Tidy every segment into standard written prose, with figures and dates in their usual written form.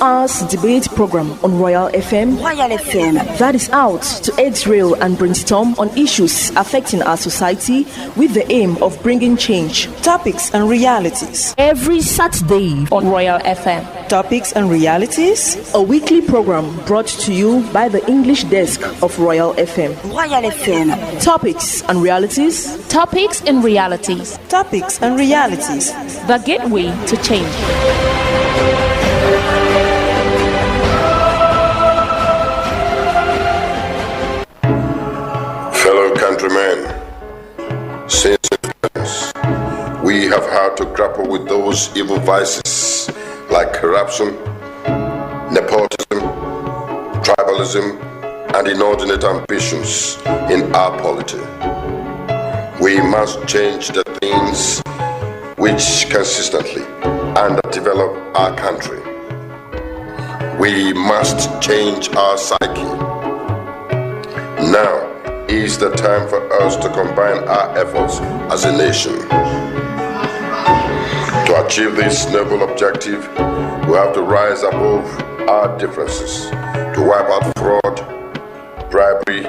Hours debate program on Royal FM. Royal FM. That is out to aid rail and brainstorm on issues affecting our society with the aim of bringing change. Topics and realities. Every Saturday on Royal FM. Topics and realities. A weekly program brought to you by the English desk of Royal FM. Royal FM. Topics and realities. Topics and realities. Topics and realities. The gateway to change. Fellow countrymen, since independence, we have had to grapple with those evil vices like corruption, nepotism, tribalism, and inordinate ambitions in our polity. We must change the things which consistently underdevelop our country. We must change our psyche. Now is the time for us to combine our efforts as a nation. To achieve this noble objective, we have to rise above our differences, to wipe out fraud, bribery,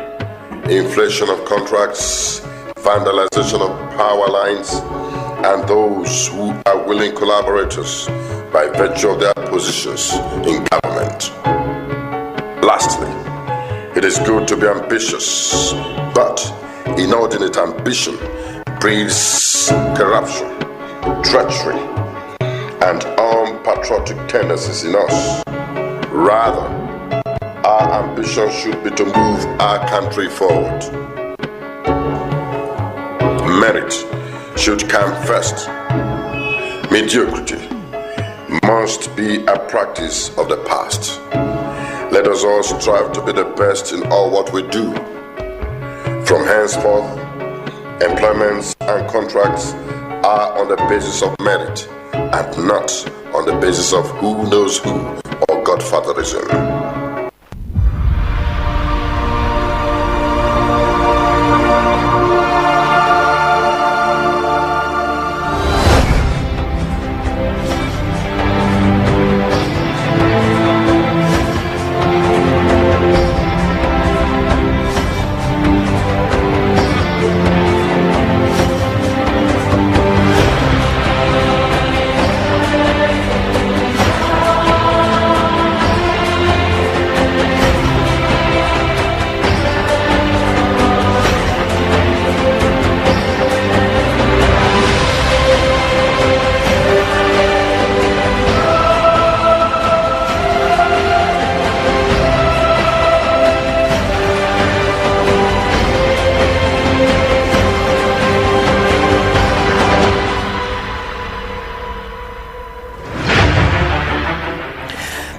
inflation of contracts, vandalization of power lines, and those who are willing collaborators by virtue of their positions in government. Lastly, it is good to be ambitious, but inordinate ambition breeds corruption, treachery, and unpatriotic tendencies in us. Rather, our ambition should be to move our country forward. Merit should come first. Mediocrity must be a practice of the past. Let us all strive to be the best in all what we do. From henceforth, employments and contracts are on the basis of merit and not on the basis of who knows who or godfatherism.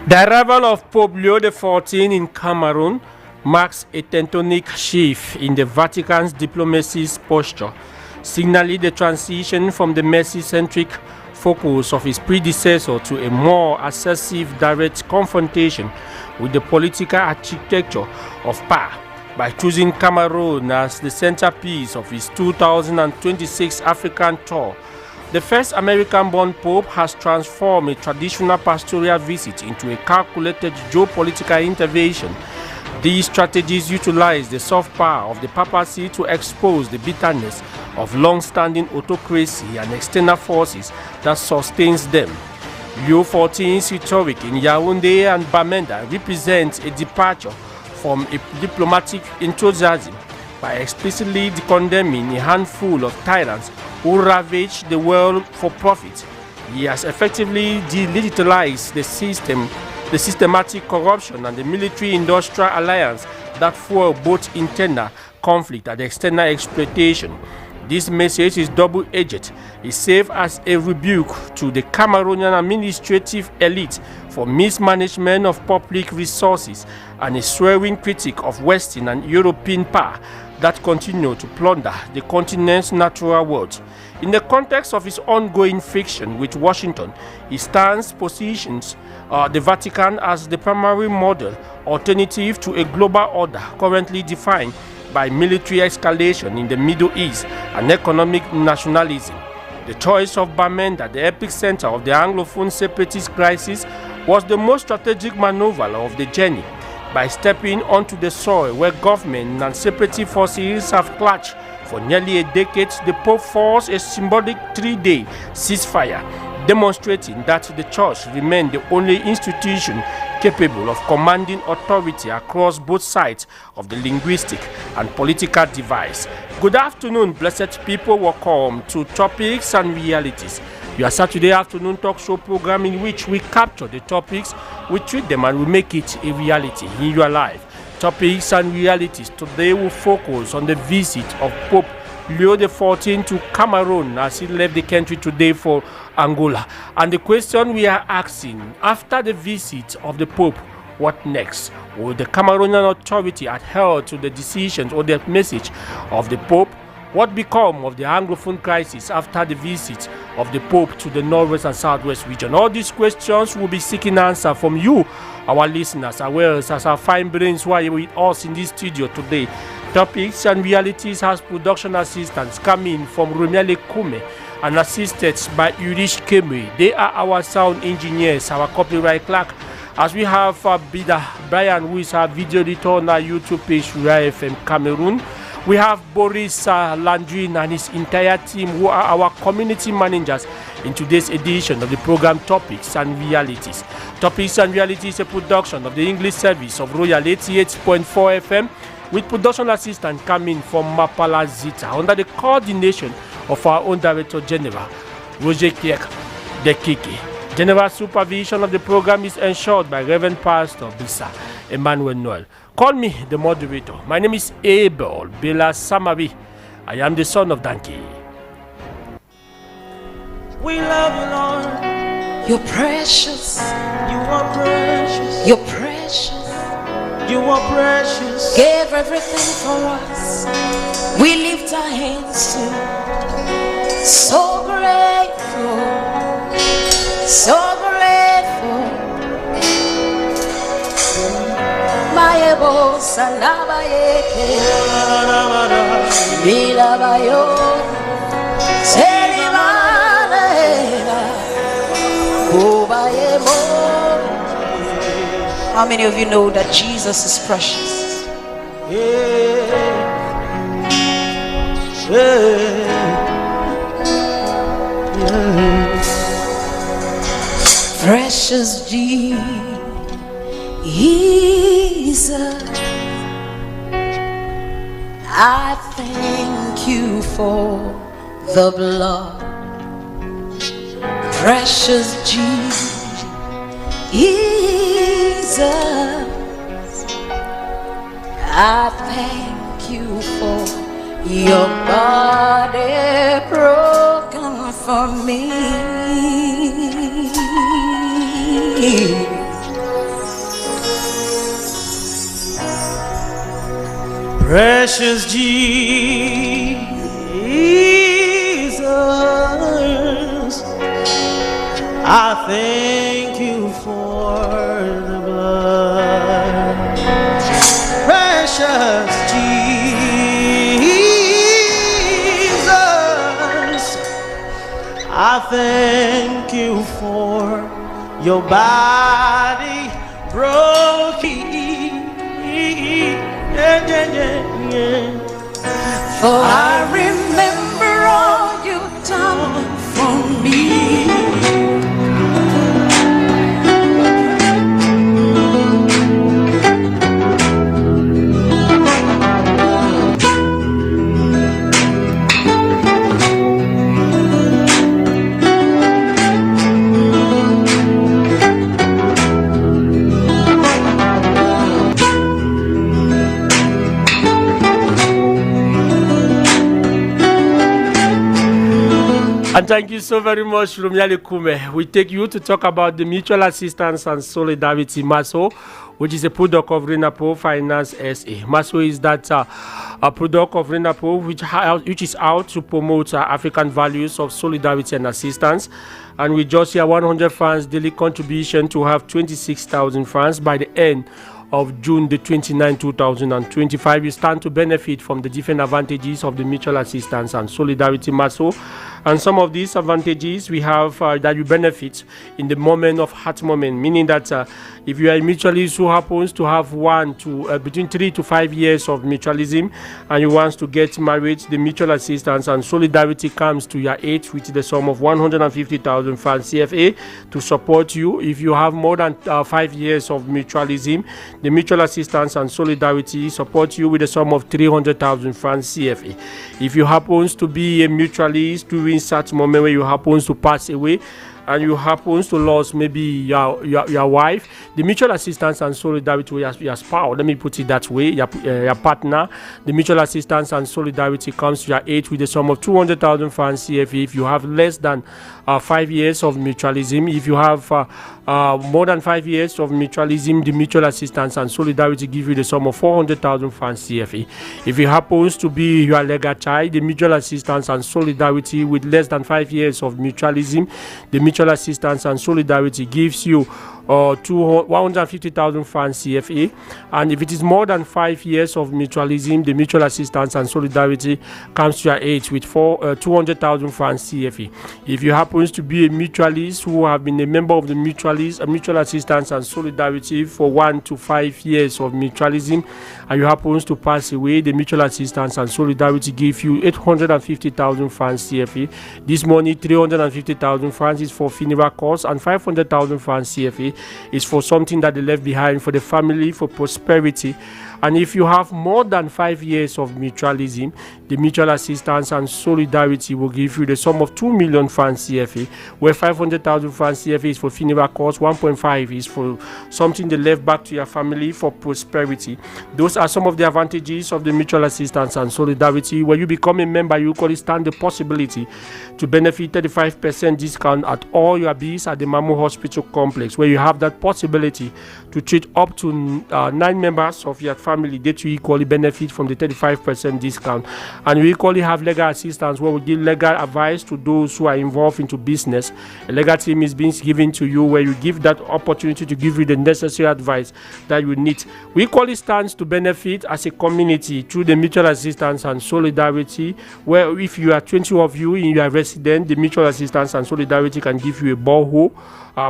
The arrival of Pope Leo XIV in Cameroon marks a tectonic shift in the Vatican's diplomacy's posture, signaling the transition from the mercy-centric focus of his predecessor to a more assertive, direct confrontation with the political architecture of power. By choosing Cameroon as the centerpiece of his 2026 African tour, the first American-born Pope has transformed a traditional pastoral visit into a calculated geopolitical intervention. These strategies utilize the soft power of the papacy to expose the bitterness of long-standing autocracy and external forces that sustains them. Leo XIV's rhetoric in Yaoundé and Bamenda represents a departure from a diplomatic enthusiasm by explicitly condemning a handful of tyrants who ravage the world for profit. He has effectively delegitimized the systematic corruption and the military-industrial alliance that fuel both internal conflict and external exploitation. This message is double-edged. It serves as a rebuke to the Cameroonian administrative elite for mismanagement of public resources and a swearing critique of Western and European power that continue to plunder the continent's natural wealth. In the context of his ongoing friction with Washington, he positions the Vatican as the primary model alternative to a global order currently defined by military escalation in the Middle East and economic nationalism. The choice of Bamenda, the epicenter of the Anglophone separatist crisis, was the most strategic maneuver of the journey. By stepping onto the soil where government and separatist forces have clashed for nearly a decade, the Pope forced a symbolic 3-day ceasefire, demonstrating that the Church remained the only institution capable of commanding authority across both sides of the linguistic and political divide. Good afternoon, blessed people. Welcome to Topics and Realities, your Saturday afternoon talk show program in which we capture the topics, we treat them, and we make it a reality in your life. Topics and Realities today will focus on the visit of Pope Leo XIV to Cameroon as he left the country today for Angola. And the question we are asking, after the visit of the Pope, what next? Will the Cameroonian authority adhere to the decisions or the message of the Pope? What become of the Anglophone crisis after the visit of the Pope to the Northwest and Southwest region? All these questions will be seeking answer from you, our listeners, as well as our fine brains who are with us in this studio today. Topics and Realities has production assistants coming from Romiale Kume and assisted by Urish Keme. They are our sound engineers, our copyright clerk, as we have Bida Brian, who is our video editor on our YouTube page, Ria FM Cameroon. We have Boris Landrin and his entire team, who are our community managers in today's edition of the program Topics and Realities. Topics and Realities is a production of the English service of Royal 88.4 FM, with production assistant coming from Mapala Zita under the coordination of our own Director General, Roger Pierre Dekeke. General supervision of the program is ensured by Reverend Pastor Bisa Emmanuel Noel. Call me the moderator. My name is Abel Bela Samari. I am the son of Danke. We love you, Lord. You're precious. You are precious. You're precious. You are precious. Gave everything for us. We lift our hands to. So grateful. So grateful. Maebo salaba yeke. Bilabayo. Selimana. Kubayemo. How many of you know that Jesus is precious? Yeah. Precious Jesus, I thank you for the blood. Precious Jesus, I thank you for your body broken for me. Precious Jesus, I thank you for the blood. Precious Jesus, I thank you for your body broken. For I remember all you've done for me. And thank you so very much, Romiale Kume. We take you to talk about the Mutual Assistance and Solidarity MASO, which is a product of RENAPO Finance SA. MASO is that a product of RENAPO which is out to promote African values of solidarity and assistance. And we just hear 100 francs daily contribution to have 26,000 francs by the end of June the 29, 2025. You stand to benefit from the different advantages of the Mutual Assistance and Solidarity MASO. And some of these advantages we have that you benefit in the moment of heart moment, meaning that if you are a mutualist who happens to have between 3 to 5 years of mutualism and you want to get married, the mutual assistance and solidarity comes to your aid with the sum of 150,000 francs CFA to support you. If you have more than 5 years of mutualism, the mutual assistance and solidarity support you with the sum of 300,000 francs CFA. If you happens to be a mutualist during such moment where you happens to pass away and you happens to lose maybe your wife, the mutual assistance and solidarity with your spouse, let me put it that way, your partner, the mutual assistance and solidarity comes to your aid with the sum of 200,000 francs CFA if you have less than 5 years of mutualism. If you have more than 5 years of mutualism, the mutual assistance and solidarity give you the sum of 400,000 francs CFA. If it happens to be your legal child, the mutual assistance and solidarity with less than 5 years of mutualism, the mutual assistance and solidarity gives you 150,000 francs CFA. And if it is more than 5 years of mutualism, the mutual assistance and solidarity comes to your aid with 200,000 francs CFA. If you happens to be a mutualist who have been a member of the mutual assistance and solidarity for 1 to 5 years of mutualism, and you happens to pass away, the mutual assistance and solidarity give you 850,000 francs CFA. This money, 350,000 francs, is for funeral costs, and 500,000 francs CFA is for something that they left behind for the family, for prosperity. And if you have more than 5 years of mutualism, the mutual assistance and solidarity will give you the sum of 2 million francs CFA, where 500,000 francs CFA is for funeral costs, 1.5 is for something they left back to your family for prosperity. Those are some of the advantages of the mutual assistance and solidarity. When you become a member, you equally stand the possibility to benefit 35% discount at all your bills at the Mamu Hospital Complex, where you have that possibility to treat up to 9 members of your family. They too equally benefit from the 35% discount. And we equally have legal assistance, where we give legal advice to those who are involved into business. A legal team is being given to you, where you give that opportunity to give you the necessary advice that you need. We equally stand to benefit as a community through the mutual assistance and solidarity, where if you are 20 of you in your residence, the mutual assistance and solidarity can give you a borehole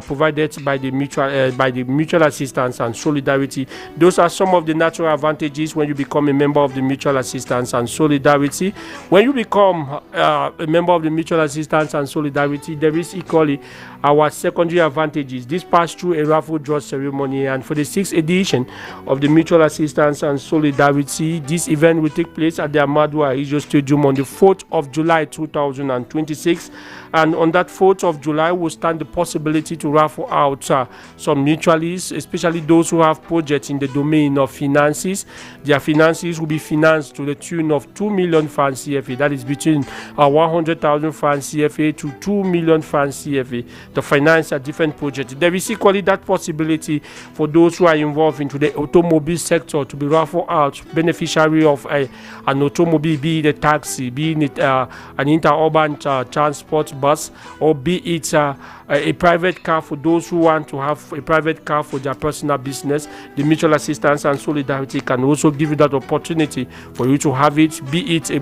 provided by the mutual assistance and solidarity. Those are some of the natural advantages when you become a member of the mutual assistance and solidarity. When you become a member of the mutual assistance and solidarity, there is equally our secondary advantages. This passed through a raffle draw ceremony, and for the 6th edition of the mutual assistance and solidarity, this event will take place at the Amadou Ahidjo Stadium on the 4th of July 2026. And on that 4th of July, we'll stand the possibility to raffle out some mutualists, especially those who have projects in the domain of finances. Their finances will be financed to the tune of 2 million francs CFA. That is between 100,000 francs CFA to 2 million francs CFA to finance a different project. There is equally that possibility for those who are involved into the automobile sector to be raffled out, beneficiary of an automobile, be it a taxi, be it an interurban transport bus, or be it a private car for those who want to have a private car for their personal business. The mutual assistance and solidarity can also give you that opportunity for you to have it, be it a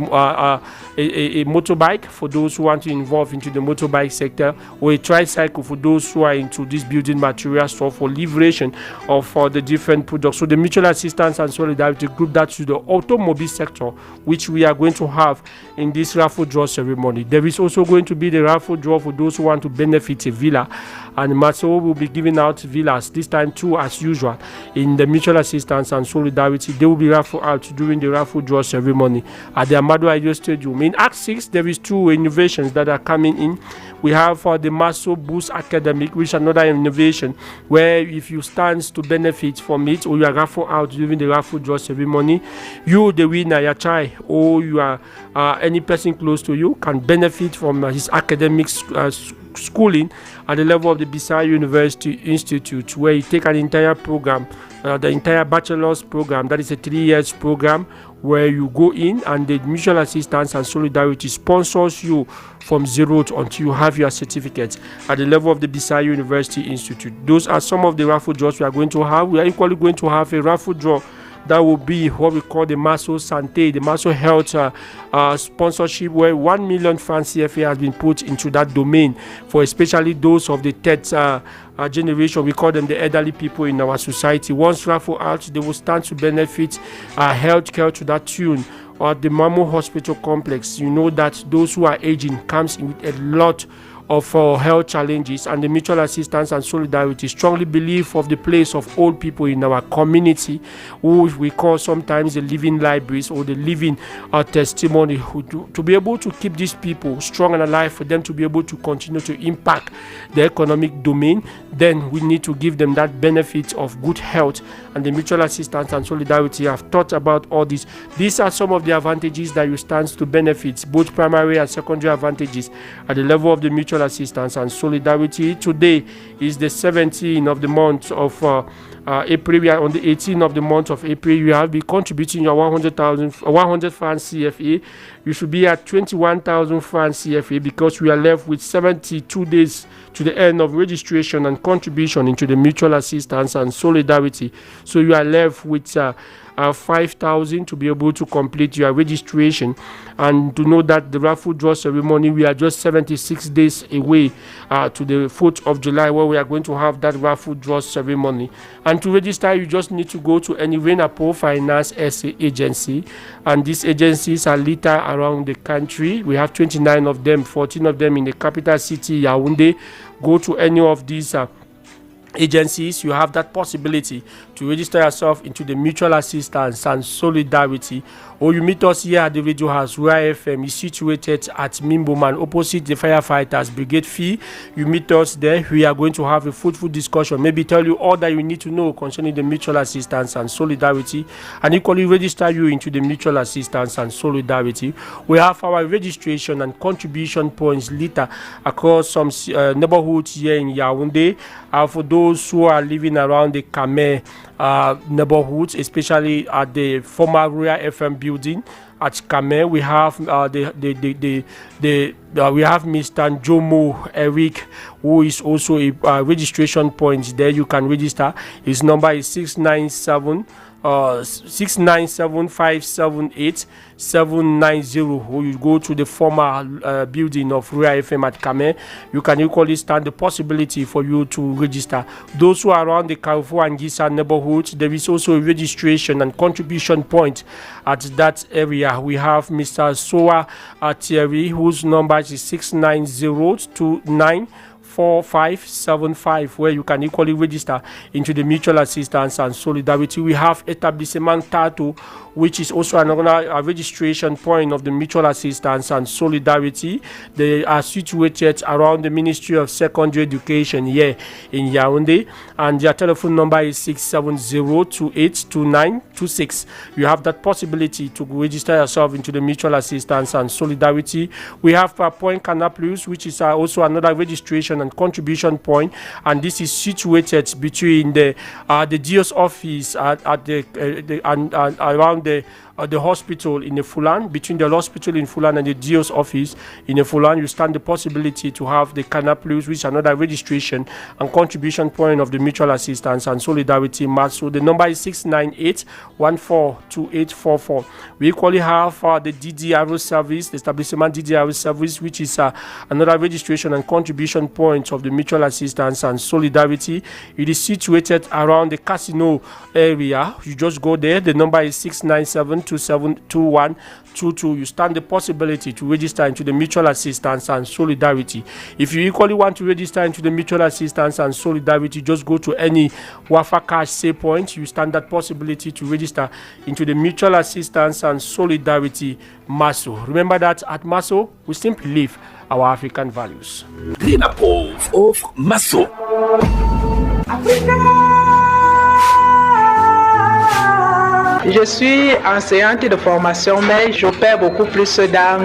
motorbike for those who want to involve into the motorbike sector, or a tricycle for those who are into this building material store for liberation of the different products. So the mutual assistance and solidarity group that to the automobile sector, which we are going to have in this raffle draw ceremony. There is also going to be the raffle draw for those who want to benefit a villa, and Maso will be giving out villas this time too, as usual. In the mutual assistance and solidarity, they will be raffled out during the raffle draw ceremony at the Amadou Ahidjo Stadium. In Act 6, there is 2 innovations that are coming in. We have the Maso Boost Academic, which is another innovation, where if you stand to benefit from it, or you are raffled out during the raffle draw ceremony, you, the winner, your child, or you are any person close to you, can benefit from his academic schooling at the level of the Bisaya University Institute, where you take an entire program, the entire bachelor's program, that is a 3 years program, where you go in and the mutual assistance and solidarity sponsors you from zero until you have your certificate at the level of the Bisaya University Institute. Those are some of the raffle draws we are going to have. We are equally going to have a raffle draw that will be what we call the Maso Santé, the Maso Health sponsorship, where 1 million francs CFA has been put into that domain for especially those of the third generation. We call them the elderly people in our society. Once raffle out, they will stand to benefit healthcare to that tune. Or the Mamo Hospital Complex, you know that those who are aging comes in with a lot of health challenges, and the Mutual Assistance and Solidarity strongly believe of the place of old people in our community, who we call sometimes the living libraries or the living testimony, to be able to keep these people strong and alive, for them to be able to continue to impact the economic domain. Then we need to give them that benefit of good health, and the Mutual Assistance and Solidarity have thought about all this. These are some of the advantages that you stand to benefit, both primary and secondary advantages at the level of the Mutual Assistance and Solidarity. Today is the 17th of the month of April. We are on the 18th of the month of April. You have been contributing your 100 francs CFA. You should be at 21,000 francs CFA, because we are left with 72 days to the end of registration and contribution into the Mutual Assistance and Solidarity. So you are left with 5,000 to be able to complete your registration. And to know that the raffle draw ceremony, we are just 76 days away to the 4th of July, where we are going to have that raffle draw ceremony. And to register, you just need to go to any Renapo Finance SA agency, and these agencies are littered around the country. We have 29 of them, 14 of them in the capital city, Yaoundé. Go to any of these agencies. You have that possibility to register yourself into the Mutual Assistance and Solidarity, or you meet us here at the Radio House, where FM is situated at Mimboman, opposite the Firefighters Brigade Fee. You meet us there. We are going to have a fruitful discussion, maybe tell you all that you need to know concerning the Mutual Assistance and Solidarity, and equally register you into the Mutual Assistance and Solidarity. We have our registration and contribution points later across some neighborhoods here in Yaoundé. For those who are living around the Kame neighborhoods, especially at the former Royal FM building at Kame, we have we have Mr. Njomo Eric, who is also a registration point there. You can register. His number is 697-578-790. Or you go to the former building of Royal FM at Kame. You can equally stand the possibility for you to register. Those who are around the Carrefour and Gisa neighborhoods, there is also a registration and contribution point at that area. We have Mr. Soa Thierry, whose number is 690294575, where you can equally register into the Mutual Assistance and Solidarity. We have Etablissement Tato, which is also another registration point of the Mutual Assistance and Solidarity. They are situated around the Ministry of Secondary Education here in Yaoundé, and their telephone number is 670282926. You have that possibility to register yourself into the Mutual Assistance and Solidarity. We have Point Canaplus, which is also another registration and contribution point, and this is situated between the DO's office at around the hospital in the Fulan, between the hospital in Fulan and the DO's office in the Fulan. You stand the possibility to have the Canaplus, which is another registration and contribution point of the Mutual Assistance and Solidarity Maso. The number is 698142844. We equally have the DDRO service, the establishment DDRO service, which is another registration and contribution point of the Mutual Assistance and Solidarity. It is situated around the casino area. You just go there. The number is 697272122. You stand the possibility to register into the Mutual Assistance and Solidarity. If you equally want to register into the Mutual Assistance and Solidarity, just go to any Wafa Cash Say Point. You stand that possibility to register into the Mutual Assistance and Solidarity Maso. Remember that at Maso, we simply live our African values. Renapo offre Maso. Je suis enseignante de formation, mais j'opère beaucoup plus dans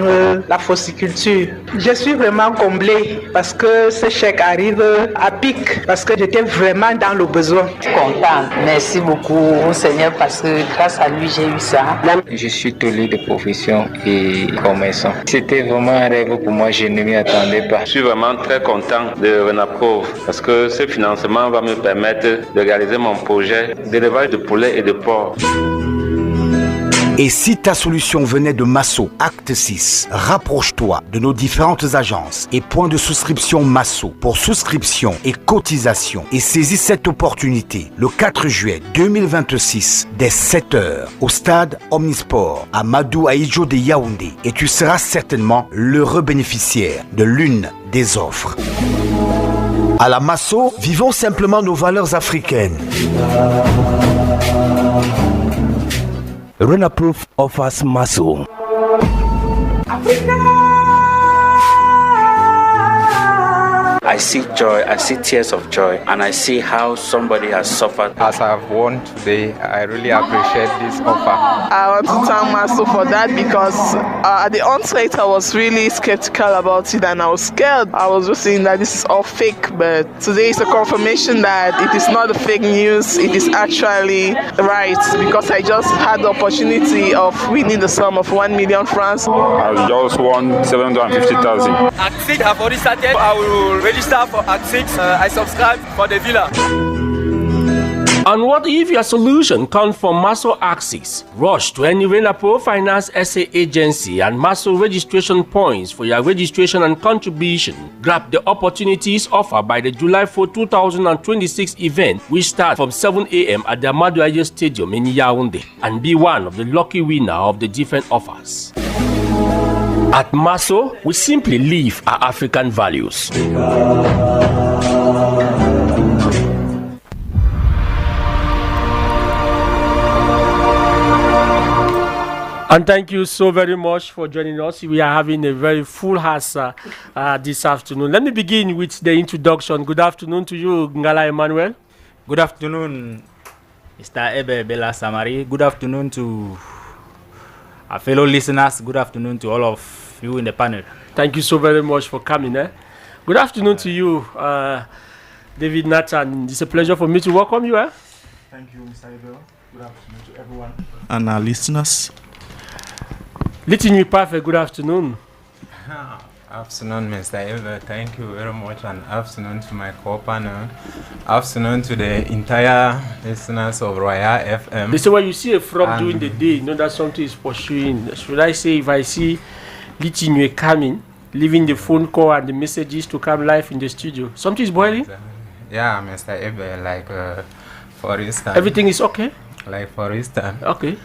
la fossiculture. Je suis vraiment comblée parce que ce chèque arrive à pic, parce que j'étais vraiment dans le besoin. Content. Merci beaucoup au Seigneur parce que grâce à lui, j'ai eu ça. Je suis tolé de profession et commerçant. C'était vraiment un rêve pour moi, je ne m'y attendais pas. Je suis vraiment très content de Renapo parce que ce financement va me permettre de réaliser mon projet d'élevage de poulets et de porcs. Et si ta solution venait de Masso, acte 6, rapproche-toi de nos différentes agences et points de souscription Masso pour souscription et cotisation et saisis cette opportunité le 4 juillet 2026 dès 7h au stade Omnisport à Madou Aïdjo de Yaoundé et tu seras certainement l'heureux bénéficiaire de l'une des offres. À la Masso, vivons simplement nos valeurs africaines. Renaproof offers Masso. I see joy, I see tears of joy, and I see how somebody has suffered. As I've won today, I really appreciate this offer. I want to thank Masso for that because at the onset I was really skeptical about it and I was scared. I was just saying that this is all fake, but today is a confirmation that it is not a fake news, it is actually right because I just had the opportunity of winning the sum of 1 million francs. I just won 750,000. Act 6 have already started. I will register for Act 6. I subscribe for the villa. And what if your solution comes from Masso Axis? Rush to any Renaproof Finance SA agency and Masso registration points for your registration and contribution. Grab the opportunities offered by the July 4, 2026 event, which starts from 7 a.m. at the Amadou Aye Stadium in Yaoundé, and be one of the lucky winners of the different offers. At Masso, we simply live our African values. And thank you so very much for joining us. We are having a very full house this afternoon. Let me begin with the introduction. Good afternoon to you, Ngala Emmanuel. Good afternoon, Mr. Ebe Bella Samari. Good afternoon to our fellow listeners. Good afternoon to all of you in the panel. Thank you so very much for coming. Good afternoon to you, David Nathan. It's a pleasure for me to welcome you. Thank you, Mr. Ebe. Good afternoon to everyone. And our listeners. Litinui Pafe, good afternoon. Afternoon, Mr. Eva. Thank you very much. And afternoon to my co-panel. Afternoon to the entire listeners of Royal FM. They say when you see a frog during the day, you know that something is pursuing. Should I say if I see Litinui coming, leaving the phone call and the messages to come live in the studio, something is boiling? Yeah, Mr. Eva, like for instance. Everything is okay? Like for instance. Okay.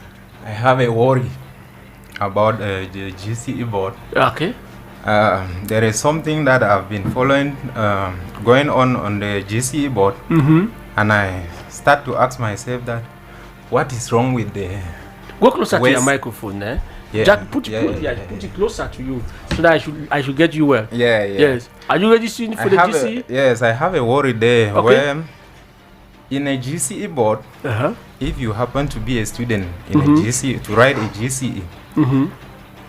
I have a worry about the GCE board. Okay. There is something that I've been following going on the GCE board, and I start to ask myself that what is wrong with the go closer to your microphone, eh? Yeah. Jack, put it closer to you so that I should get you well. Yeah. Yes. Are you ready soon for the GCE? Yes, I have a worry there. Okay. Where in a GCE board, if you happen to be a student in a GCE to write a GCE,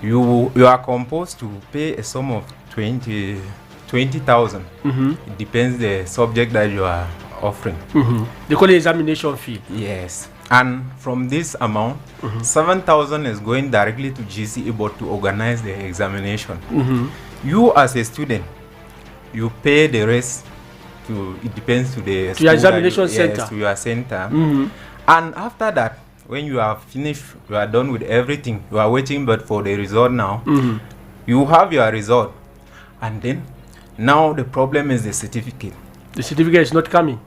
you are composed to pay a sum of 20,000. It depends the subject that you are offering. They call it examination fee. Yes. And from this amount, 7,000 is going directly to GCE board to organize the examination. You as a student, you pay the rest to, it depends to the to your examination center. Yes, to your center. And after that, when you are finished, you are done with everything, you are waiting but for the result now. You have your result. And then, now the problem is the certificate. The certificate is not coming.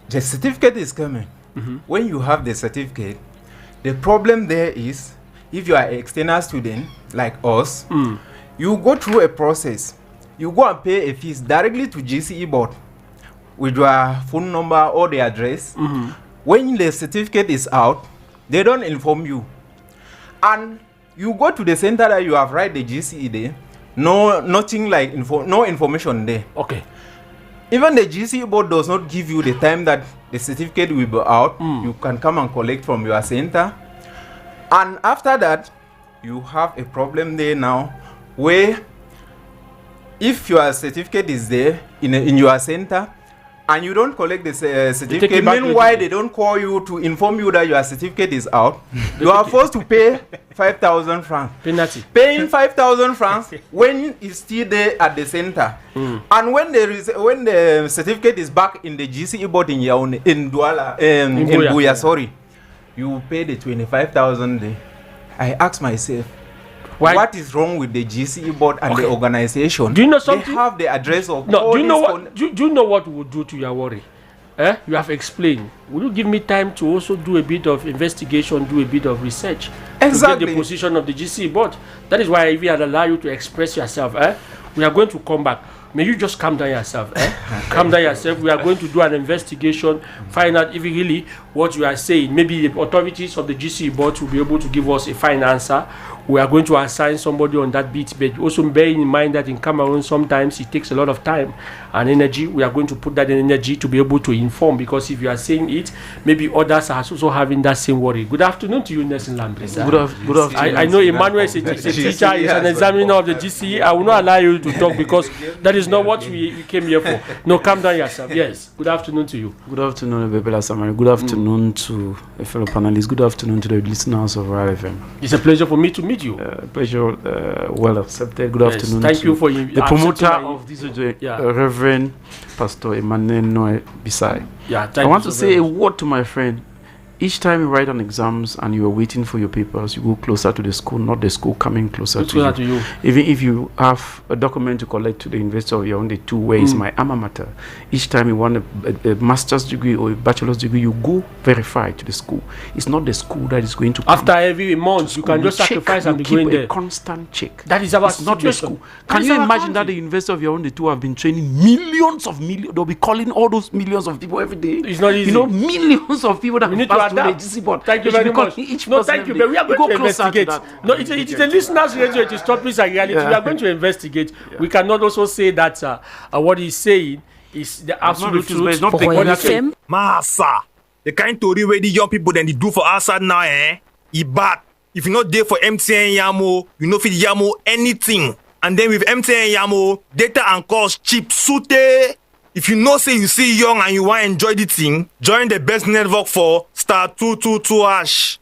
The certificate is coming. When you have the certificate, the problem there is, if you are an external student like us, you go through a process. You go and pay a fees directly to GCE board with your phone number or the address. When the certificate is out, they don't inform you. And you go to the center that you have write the GCE there, nothing like no information there. Okay. Even the GCE board does not give you the time that the certificate will be out. You can come and collect from your center. And after that, you have a problem there now where if your certificate is there in your center, and you don't collect the certificate, meanwhile they don't call you to inform you that your certificate is out, you are forced to pay 5,000 francs. Penalty. Paying 5,000 francs when it's still there at the center. And when the certificate is back in the GCE board in Yaoundé, in Douala, in Buya, sorry, you pay the 25,000 there. I ask myself, what is wrong with the GCE board and the organization? Do you know something? They have the address of No, all do you know these what? Do you know what we would do to your worry? You have explained. Will you give me time to also do a bit of investigation, do a bit of research to get the position of the GCE board? That is why I even allow you to express yourself. We are going to come back. May you just calm down yourself. Calm down yourself. We are going to do an investigation, find out if really what you are saying. Maybe the authorities of the GCE board will be able to give us a fine answer. We are going to assign somebody on that beat, but also bearing in mind that in Cameroon sometimes it takes a lot of time and energy. We are going to put that energy to be able to inform, because if you are saying it, maybe others are also having that same worry. Good afternoon to you, Nelson Lambert. Good afternoon. I know Emmanuel is a teacher, is an examiner of the GCE. I will not allow you to talk because that is not what we came here for. No, calm down yourself. Yes. Good afternoon to you. Good afternoon, Bebela Samari. Good afternoon to a fellow panelists. Good afternoon to the listeners of RFM. It's a pleasure for me to meet you. Pleasure, well accepted. Good afternoon. Thank you for the promoter of this, Reverend Pastor Emmanuel Noe Bisai. I want to say a word to my friend. Each time you write on exams and you are waiting for your papers, you go closer to the school, not the school coming closer to you. Even if you have a document to collect to the University of Yaoundé 2, where is my alma mater, each time you want a master's degree or a bachelor's degree, you go verify to the school. It's not the school that is going to after every month, you can just sacrifice and be going there. Constant check. That is our not the school. Can you imagine that the University of Yaoundé 2 have been training millions? They'll be calling all those millions of people every day. It's not easy. Millions of people that we need to adapt. Thank you very much. No, thank you, but we are going to investigate. No, it is a listener's radio. It is Topics and Reality. We are going to investigate. We cannot also say that what he's saying is the absolute truth. It's not what he's saying. Massa, the kind of way the young people then they do for outside now, he bad. If you're not there for MTN Yamo, you know fit Yamo anything. And then with MTN Yamo, data and calls cheap, sute. If you know say you see young and you want to enjoy the thing, join the best network for *222#.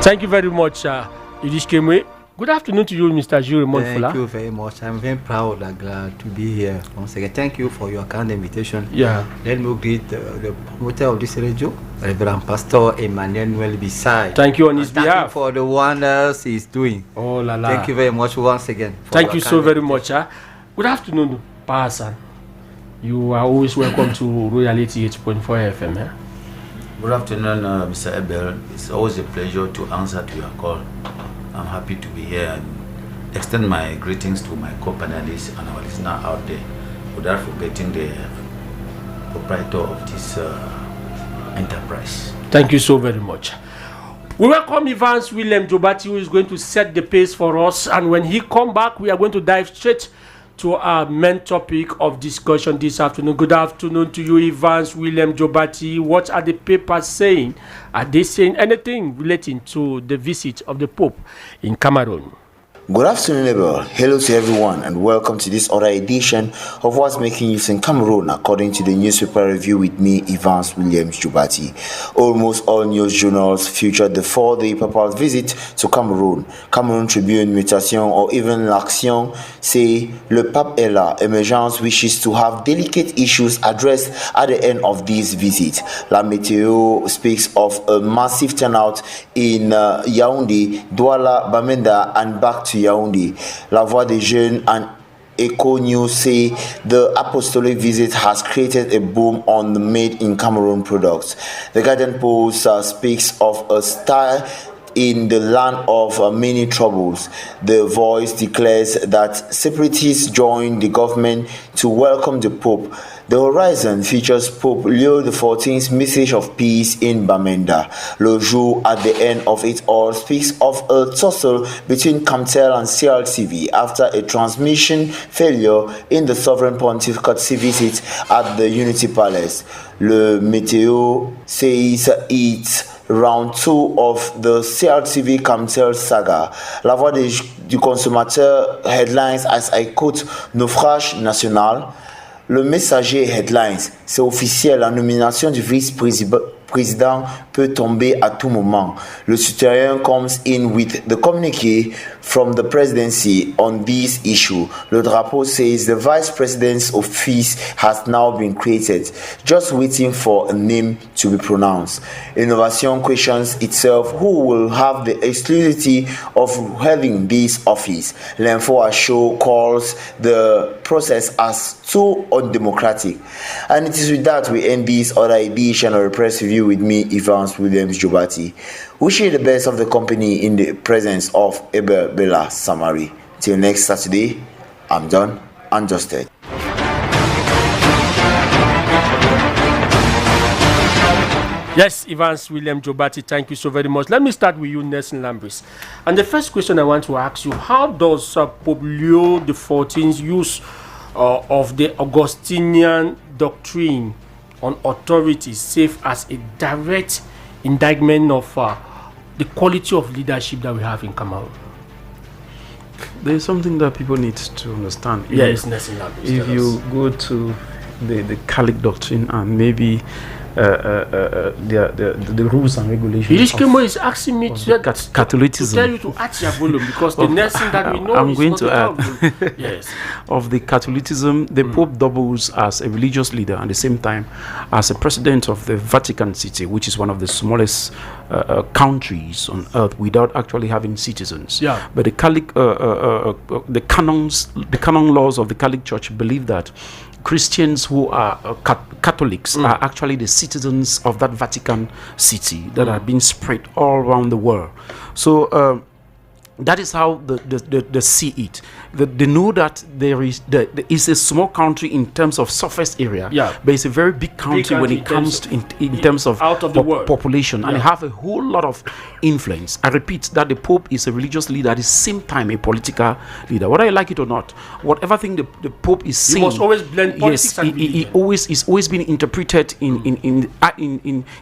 Thank you very much, Yudish Kemwe. Good afternoon to you, Mr. Jules Monfula. Thank you very much. I'm very proud and glad to be here once again. Thank you for your kind invitation. Yeah. Let me greet the promoter of this radio, Reverend Pastor Emmanuel Bisai. Thank you on his behalf. Thank you for the wonders he's doing. Oh la la. Thank you very much once again. Thank you so very much. Good afternoon, Pasan. You are always welcome to Royal 88.4 FM. Good afternoon, Mr. Ebel. It's always a pleasure to answer to your call. I'm happy to be here and extend my greetings to my co-panelists and our listener out there, without forgetting the proprietor of this enterprise. Thank you so very much. We welcome Evans William Jobati, who is going to set the pace for us, and when he comes back, we are going to dive straight to our main topic of discussion this afternoon. Good afternoon to you, Evans William Jobati. What are the papers saying? Are they saying anything relating to the visit of the Pope in Cameroon? Good afternoon, Abel. Hello to everyone, and welcome to this other edition of What's Making News in Cameroon, according to the newspaper review with me, Evans Williams Jobati. Almost all news journals featured the 4-day papal visit to Cameroon. Cameroon Tribune, Mutation, or even L'Action say Le Pape est là. Emergence wishes to have delicate issues addressed at the end of this visit. La Météo speaks of a massive turnout in Yaoundé, Douala, Bamenda, and back to Yaoundé. La Voix des Jeunes and Echo News say the apostolic visit has created a boom on the made in Cameroon products. The Guardian Post speaks of a style in the land of many troubles. The Voice declares that separatists joined the government to welcome the Pope. The Horizon features Pope Leo XIV's message of peace in Bamenda. Le Jour, at the end of it all, speaks of a tussle between Camtel and CRTV after a transmission failure in the Sovereign Pontificate visit at the Unity Palace. Le Météo says it's round 2 of the CRTV Camtel saga. La Voix du Consommateur headlines, as I quote, Naufrage national. Le Messager headlines, c'est officiel, la nomination du vice-président président peut tomber à tout moment. Le citoyen comes in with the communique from the presidency on this issue. Le drapeau says the vice president's office has now been created, just waiting for a name to be pronounced. Innovation questions itself who will have the exclusivity of having this office. L'Info show calls the process as too undemocratic. And it is with that we end this other edition of the press review with me, Evans Williams Jobati. Wishing you the best of the company in the presence of Abel Bella Samari. Till next Saturday, I'm done and dusted. Yes, Evans William Jobati, thank you so very much. Let me start with you, Nelson Lambris. And the first question I want to ask you, how does Pope Leo XIV's use of the Augustinian doctrine on authority serve as a direct indictment of the quality of leadership that we have in Cameroon? There is something that people need to understand. Yes, Nelson Lambris. If you go to the Catholic doctrine and maybe the rules and regulations. Irishkemo is asking me to Catholicism. tell you to add your volume because the next thing that we know I'm is going not to add yes. Of the Catholicism, the Pope doubles as a religious leader and at the same time as a president of the Vatican City, which is one of the smallest countries on earth without actually having citizens. Yeah. But the Catholic, the canon laws of the Catholic Church believe that Christians who are Catholics are actually the citizens of that Vatican City that are being spread all around the world. So that is how they see it. They know that there is a small country in terms of surface area, but it's a very big country when it comes to in terms of population, and they have a whole lot of influence. I repeat that the Pope is a religious leader at the same time a political leader. Whether I like it or not, whatever thing the Pope is saying, he must always blend politics and religion. He always been interpreted in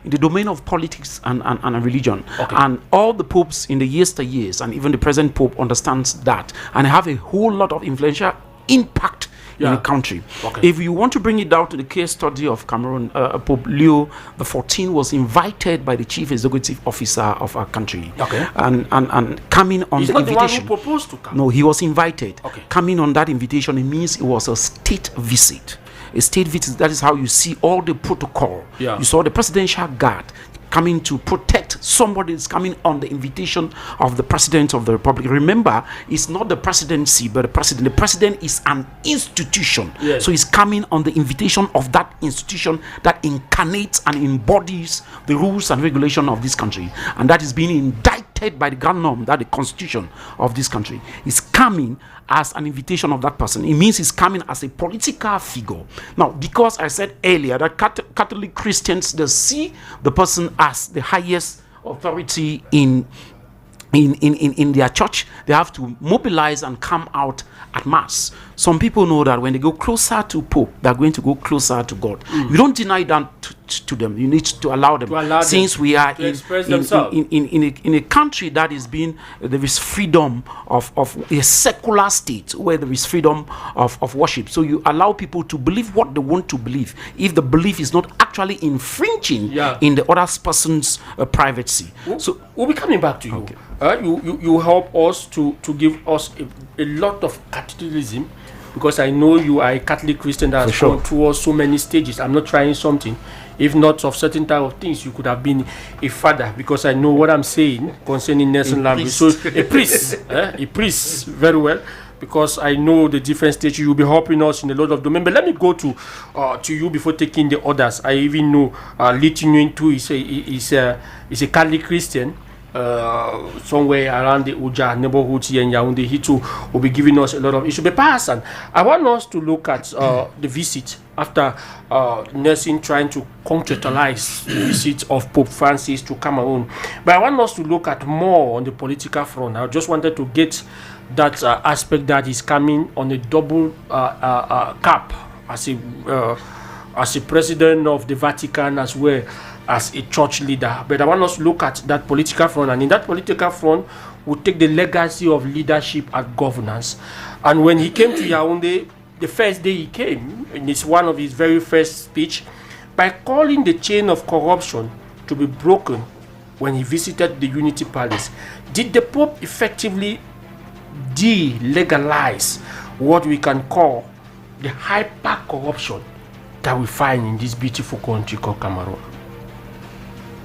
the domain of politics and religion. Okay. And all the popes in the yesteryears and even the present Pope understands that and have a whole lot of influential impact in the country. Okay. If you want to bring it down to the case study of Cameroon, Pope Leo XIV was invited by the chief executive officer of our country, and coming on the invitation. He's not the one who proposed to come. No, he was invited. Okay. Coming on that invitation, it means it was a state visit. A state visit, that is how you see all the protocol. Yeah. You saw the presidential guard coming to protect somebody is coming on the invitation of the president of the republic. Remember, it's not the presidency but the president. The president is an institution. Yes. So he's coming on the invitation of that institution that incarnates and embodies the rules and regulation of this country, and that is being indicted by the grand norm, that the constitution of this country is coming as an invitation of that person. It means he's coming as a political figure. Now, because I said earlier that Catholic Christians, they see the person as the highest authority in their church, they have to mobilize and come out at mass. Some people know that when they go closer to Pope, they're going to go closer to God. You don't deny that to them. You need to allow them. Since we are in a country that is being, there is freedom of a secular state where there is freedom of worship. So you allow people to believe what they want to believe, if the belief is not actually infringing in the other person's privacy. So we'll be coming back to you. Okay. You help us to give us a lot of Catholicism, because I know you are a Catholic Christian that has gone through so many stages. I'm not trying something. If not of certain type of things, you could have been a father, because I know what I'm saying concerning Nelson Lambris. So a priest, very well, because I know the different stages. You'll be helping us in a lot of domain. But let me go to you before taking the others. I even know Litinin too is a Catholic Christian. Somewhere around the Uja neighborhood here in Yaoundé. He too will be giving us a lot of issues. But Pastor, I want us to look at the visit after Nelson trying to concretize the visit of Pope Francis to Cameroon. But I want us to look at more on the political front. I just wanted to get that aspect that is coming on a double cap as a president of the Vatican as well as a church leader. But I want us to look at that political front, and in that political front we'll take the legacy of leadership and governance. And when he came to Yaoundé, the first day he came, and it's one of his very first speech, by calling the chain of corruption to be broken when he visited the Unity Palace. Did the Pope effectively delegalize what we can call the hyper-corruption that we find in this beautiful country called Cameroon?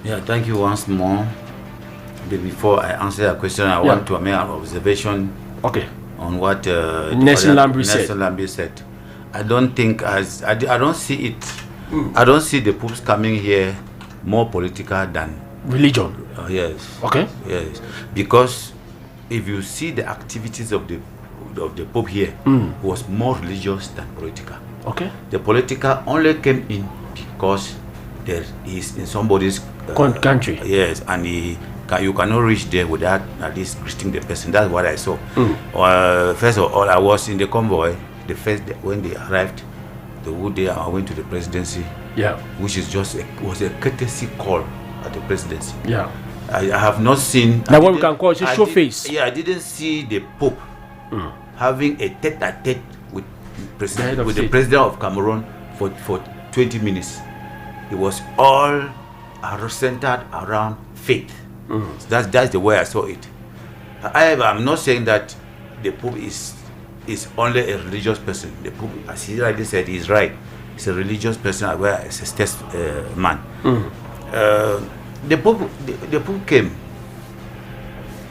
Yeah, thank you once more. But before I answer your question, I want to make an observation on what Nelson Lambie said. I don't think I don't see it. I don't see the popes coming here more political than religion. Yes. Okay. Yes, because if you see the activities of the Pope here, was more religious than political. Okay. The political only came in because there is in somebody's country. Yes, and you cannot reach there without at least greeting the person. That's what I saw. First of all, I was in the convoy. The first day when they arrived, the whole day I went to the presidency. Yeah. Which is was a courtesy call at the presidency. Yeah. I have not seen. Now what we can call it a show face. Yeah, I didn't see the Pope having a tete-a-tete with the president of Cameroon for 20 minutes. It was all centered around faith. That's the way I saw it. However, I'm not saying that the Pope is only a religious person. The Pope, as he rightly said, he's right. He's a religious person as well as a statesman. The Pope came.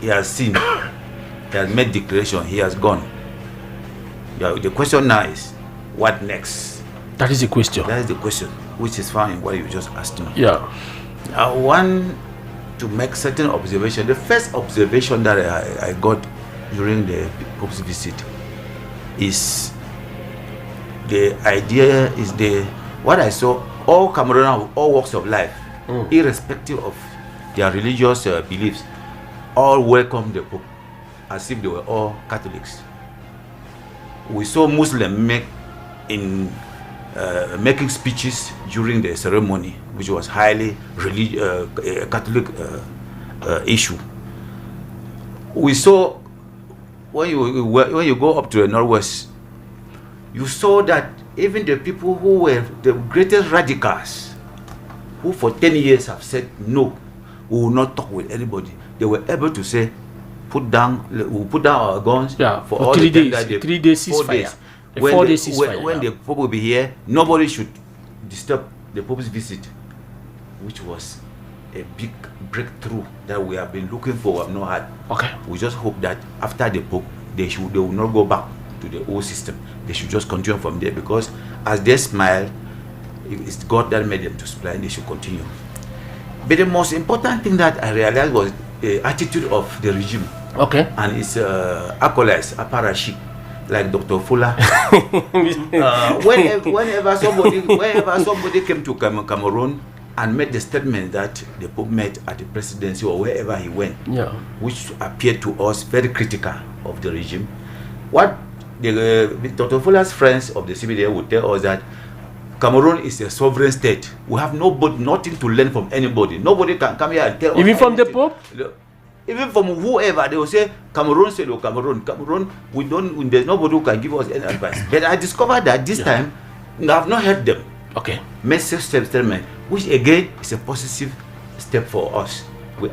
He has seen. He has made declaration. He has gone. The question now is, what next? That is the question. That is the question, which is fine. What you just asked me. Yeah. I want to make certain observation. The first observation that I got during the Pope's visit is the idea is what I saw. All Cameroonians of all walks of life, irrespective of their religious beliefs, all welcomed the Pope as if they were all Catholics. We saw Muslims making speeches during the ceremony, which was highly Catholic issue. We saw when you go up to the northwest, you saw that even the people who were the greatest radicals, who for 10 years have said no, we will not talk with anybody, they were able to say, we'll put down our guns for all 3 the days. 3 days ceasefire. When the Pope will be here, nobody should disturb the Pope's visit, which was a big breakthrough that we have been looking for. Have not had. Okay. We just hope that after the Pope, they will not go back to the old system. They should just continue from there, because as they smile, it's God that made them to smile, and they should continue. But the most important thing that I realized was the attitude of the regime. Okay. And its acolytes, apparatchiks, like Dr. Fuller. Whenever somebody came to Cameroon and made the statement that the Pope made at the presidency or wherever he went, which appeared to us very critical of the regime, what Dr. Fuller's friends of the CBDA would tell us that Cameroon is a sovereign state. We have nothing to learn from anybody. Nobody can come here and tell us. Even from the Pope? Even from whoever, they will say, Cameroon said, oh, Cameroon, there's nobody who can give us any advice. But I discovered that this time, I have not heard them. Okay. Message statement, which again is a positive step for us.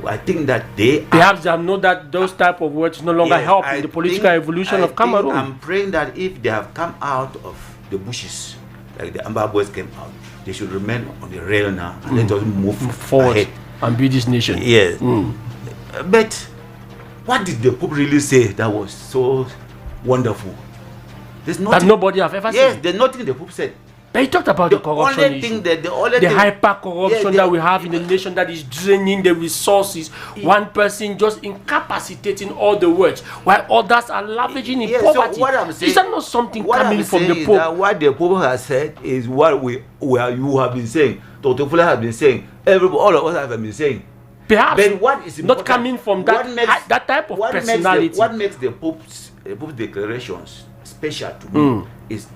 I think that perhaps they have known that those type of words no longer help in the political evolution of Cameroon. I'm praying that if they have come out of the bushes, like the Amba boys came out, they should remain on the rail now and let us move forward ahead and build this nation. Yes. But what did the Pope really say that was so wonderful? There's nothing that nobody have ever said. seen. There's nothing the Pope said. But he talked about the corruption issue. The hyper-corruption that we have in the nation that is draining the resources. One person just incapacitating all the works, while others are lavishing in poverty. So what I'm saying, is that not something coming from the Pope? That what the Pope has said is what you have been saying. Dr. Fuller has been saying. All of us have been saying. Perhaps but what is not coming from that type of personality. What makes the Pope's declarations special to me is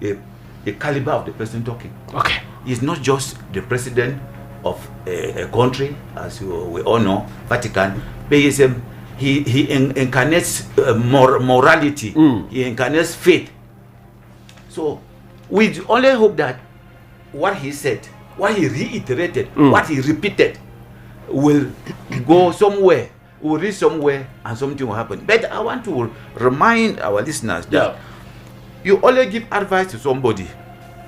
the caliber of the person talking. Okay. He's not just the president of a country, as we all know, Vatican, but he incarnates morality. He incarnates faith. So we only hope that what he said what he reiterated, what he repeated, will go somewhere, will reach somewhere, and something will happen. But I want to remind our listeners that you only give advice to somebody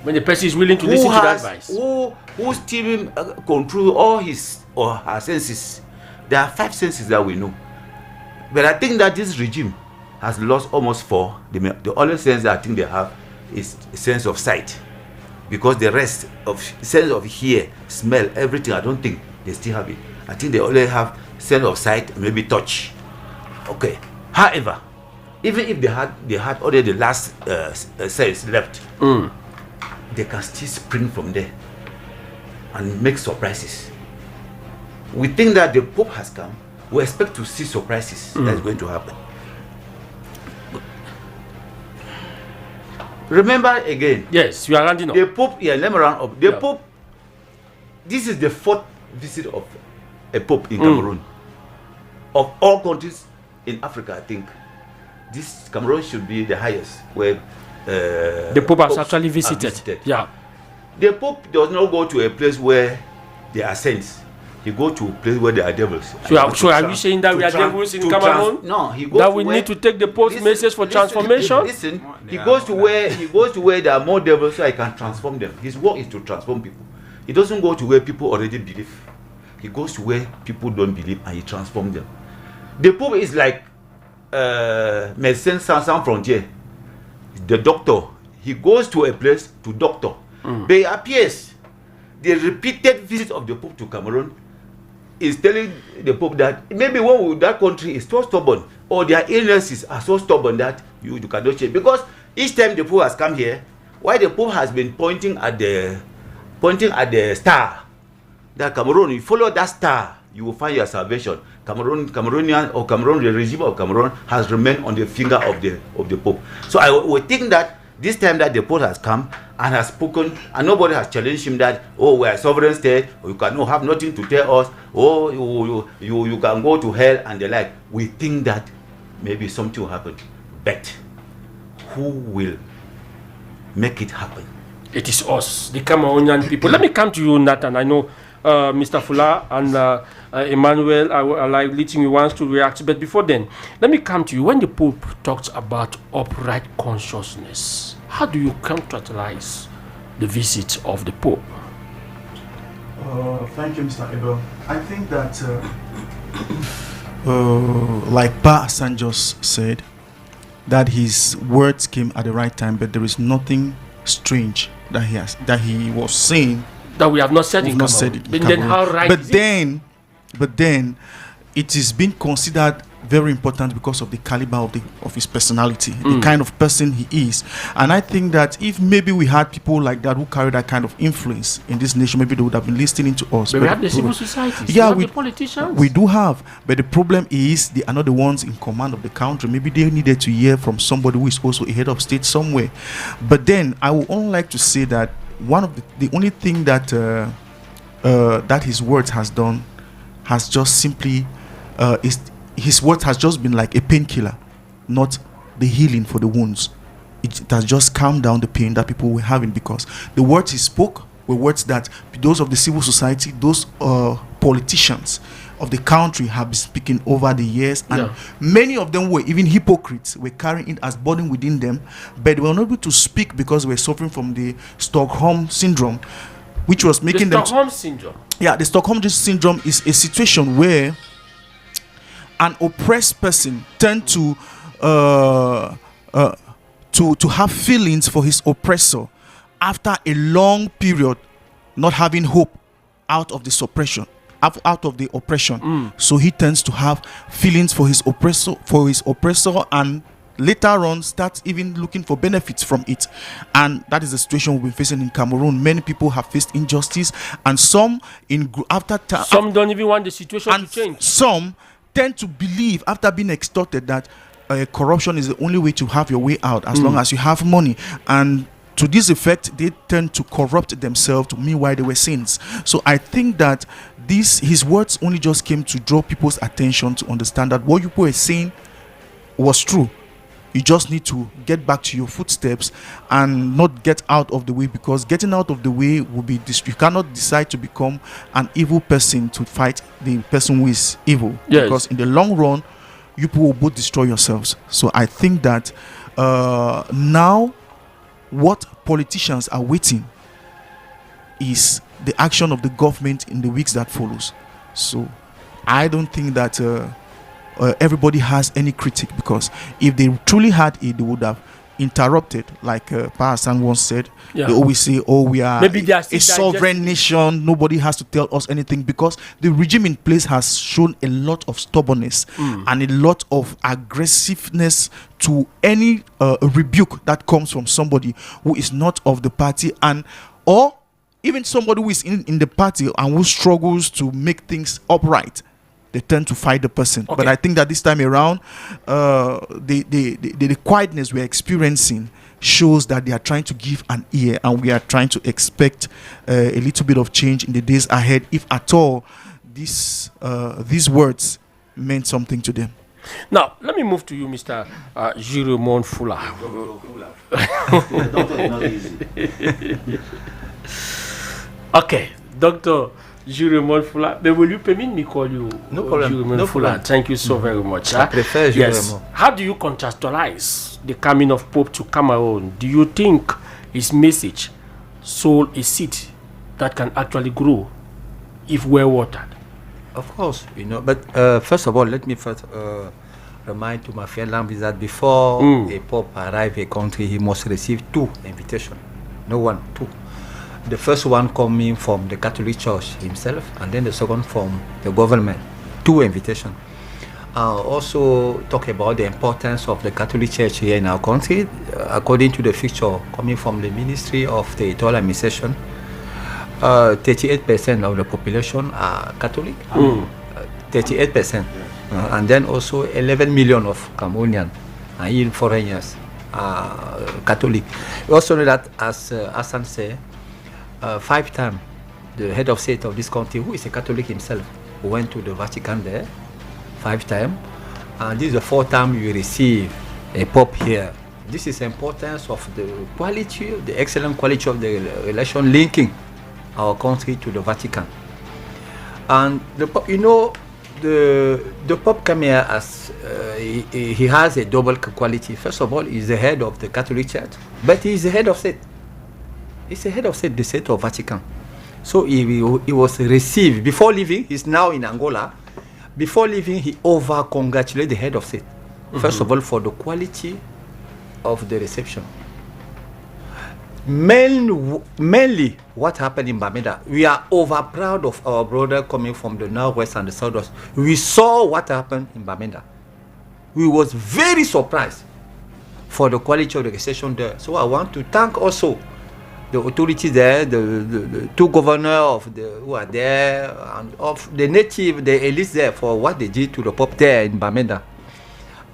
when the person is willing to listen to that advice. Who still control all his or her senses. There are 5 senses that we know. But I think that this regime has lost almost 4. The only sense that I think they have is a sense of sight. Because the rest of sense of hear, smell, everything, I don't think they still have it. I think they only have sense of sight, maybe touch. Okay. However, even if they had only the last sense left, they can still spring from there and make surprises. We think that the Pope has come. We expect to see surprises that's going to happen. Remember again. Yes, we are rounding up. The Pope, let me round up. The Pope, this is the 4th visit of a Pope in Cameroon. Of all countries in Africa, I think this Cameroon should be the highest where the Pope has actually visited. Yeah. The Pope does not go to a place where there are saints. He goes to a place where there are devils. So are you saying that we are devils in Cameroon? No, he goes that we need to take the Pope's message for transformation? Listen, he goes to where there are more devils so he can transform them. His work is to transform people. He doesn't go to where people already believe. He goes to where people don't believe and he transforms them. The Pope is like Médecins Sans Frontières. The doctor, he goes to a place to doctor. But it appears the repeated visit of the Pope to Cameroon is telling the Pope that maybe that country is so stubborn or their illnesses are so stubborn that you cannot change. Because each time the Pope has come here, why the Pope has been pointing at the star, that Cameroon, you follow that star, you will find your salvation. The regime of Cameroon has remained on the finger of the Pope. So I would think that this time that the Pope has come and has spoken, and nobody has challenged him that, oh, we are a sovereign state, or you cannot have nothing to tell us, oh, you can go to hell and the like. We think that maybe something will happen. But who will make it happen? It is us, the Cameroonian people. Let me come to you, Nathan. I know Mr. Fuller and Emmanuel are like leading you wants to react, but before then, let me come to you. When the Pope talks about upright consciousness, how do you contextualize the visit of the Pope? Thank you, Mr. Abel. I think that, like Pa Hassan just said, that his words came at the right time, but there is nothing strange that he was saying that we have not said in Cameroon. But then how right is it? But then it is being considered very important because of the caliber of his personality, the kind of person he is. And I think that if maybe we had people like that who carry that kind of influence in this nation, maybe they would have been listening to us. But we have the civil society. Yeah, the politicians. We do have. But the problem is they are not the ones in command of the country. Maybe they needed to hear from somebody who is also a head of state somewhere. But then I would only like to say that one of the only thing that that his words has done has just simply his words has just been like a painkiller, not the healing for the wounds. It has just calmed down the pain that people were having, because the words he spoke were words that those of the civil society, those politicians of the country have been speaking over the years, and many of them were even hypocrites, were carrying it as burden within them, but they were not able to speak because they were suffering from the Stockholm syndrome, which was making them... Stockholm syndrome? Yeah, the Stockholm syndrome is a situation where an oppressed person tend to have feelings for his oppressor after a long period not having hope out of the suppression, out of the oppression. So he tends to have feelings for his oppressor, and later on starts even looking for benefits from it. And that is the situation we've been facing in Cameroon. Many people have faced injustice, and some some don't even want the situation to change. Some tend to believe, after being extorted, that corruption is the only way to have your way out, as long as you have money. And to this effect, they tend to corrupt themselves, meanwhile they were saints. So I think that his words only just came to draw people's attention to understand that what people were saying was true. You just need to get back to your footsteps and not get out of the way, because getting out of the way will be you cannot decide to become an evil person to fight the person who is evil. Yes. Because in the long run, you people will both destroy yourselves. So I think that now what politicians are waiting is the action of the government in the weeks that follows. So I don't think that everybody has any critique, because if they truly had it, they would have interrupted, like Pa Hassan once said. Yeah. They always say, oh, we are Maybe they are a sovereign nation, nobody has to tell us anything, because the regime in place has shown a lot of stubbornness and a lot of aggressiveness to any rebuke that comes from somebody who is not of the party, and or even somebody who is in the party and who struggles to make things upright. They tend to fight the person. Okay. But I think that this time around, the quietness we're experiencing shows that they are trying to give an ear, and we are trying to expect a little bit of change in the days ahead, if at all these words meant something to them. Now, let me move to you, Mr. Jiremon Fula. Okay, Dr. Jiremon Fula, but will you permit me call you No problem. Jiremon No Fula? problem. Thank you so very much. I prefer Yes. Jiremon. How do you contextualize the coming of Pope to Cameroon? Do you think his message sowed a seed that can actually grow if well watered? Of course, but first of all, let me first remind to my friend Lambi that before a Pope arrive a country, he must receive 2 invitations. No one, 2. The first one coming from the Catholic Church himself, and then the second from the government. 2 invitations. Also talk about the importance of the Catholic Church here in our country. According to the figure coming from the Ministry of the Territorial Administration, 38% of the population are Catholic. 38%. And then also 11 million of Cameroonians and even foreigners are Catholic. We also know that, as Hassan said, 5 times the head of state of this country, who is a Catholic himself, went to the Vatican there 5 times, and this is the 4th time you receive a Pope here. This is the importance of the quality, the excellent quality of the relation linking our country to the Vatican. And the Pope, the Pope came here as he has a double quality. First of all, he's the head of the Catholic Church, but he's the head of state. He's the head of state, the state of Vatican. So he was received before leaving. He's now in Angola. Before leaving, he over-congratulated the head of state. First of all, for the quality of the reception. Mainly what happened in Bamenda, we are over proud of our brother coming from the northwest and the southwest. We saw what happened in Bamenda. We was very surprised for the quality of the reception there. So I want to thank also the authorities there, the 2 governors who are there, and of the native, the elites there, for what they did to the Pope there in Bamenda.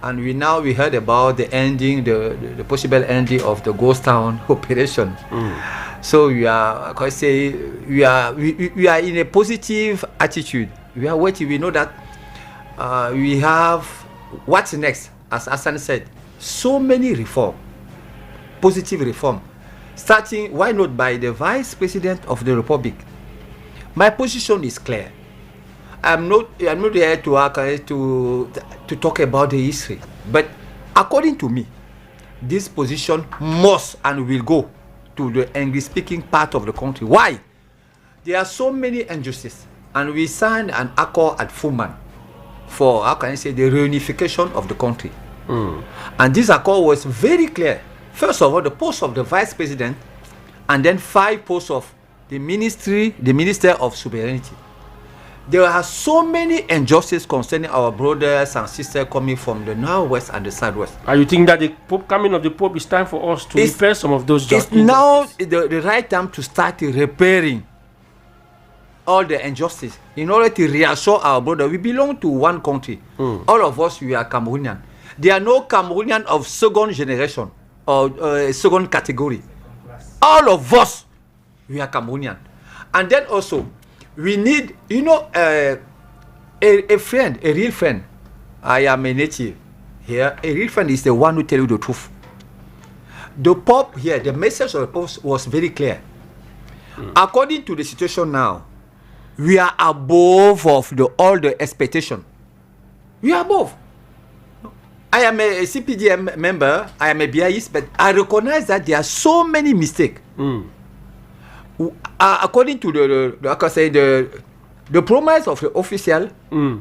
And we heard about the ending, the possible ending of the ghost town operation. So we are in a positive attitude. We are waiting. We know that we have what's next. As Hassan said, so many reform, positive reform, starting, why not, by the Vice President of the Republic. My position is clear. I'm not here to talk about the history, but according to me, this position must and will go to the English-speaking part of the country. Why? There are so many injustices, and we signed an accord at Fuman for, the reunification of the country. And this accord was very clear. First of all, the post of the Vice President, and then 5 posts of the Minister of Sovereignty. There are so many injustices concerning our brothers and sisters coming from the northwest and the southwest. And you think that the coming of the Pope is time for us to repair some of those justices? It's now the right time to start repairing all the injustice in order to reassure our brothers. We belong to one country. All of us, we are Cameroonian. There are no Cameroonian of second generation or second category. All of us, we are Cameroonian. And then also, we need, a friend, a real friend. I am a native here, a real friend is the one who tell you the truth. The Pope here, the message of the Pope was very clear. According to the situation now, we are above of all the expectation. We are above. I am a CPDM member, I am a BIS, but I recognize that there are so many mistakes. According to the promise of the official,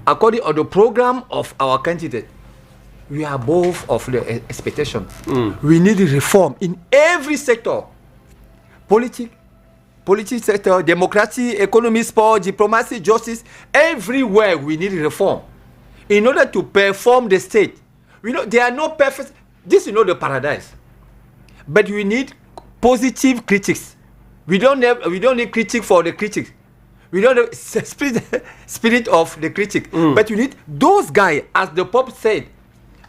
according to the program of our candidate, we are above of the expectation. We need reform in every sector. Politics sector, democracy, economy, sport, diplomacy, justice, everywhere we need reform. In order to perform the state, there are no perfect, this is not the paradise. But we need positive critics. We don't need critic for the critics. We don't have spirit of the critic. But you need those guys, as the Pope said,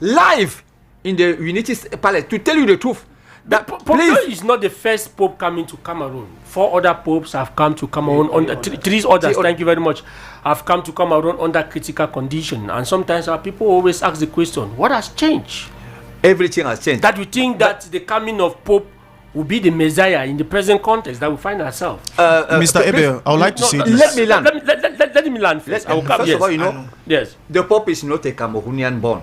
live in the Unity Palace to tell you the truth. That Pope is not the first Pope coming to Cameroon. 4 other popes have come to Cameroon. Three others, thank you very much, have come to Cameroon under critical condition. And sometimes our people always ask the question, what has changed? Everything has changed. That we think that the coming of Pope will be the Messiah in the present context that we find ourselves. Mr. Ebel, I would like to say this. Let me land. Let me land first. First of all, yes, the Pope is not a Cameroonian born.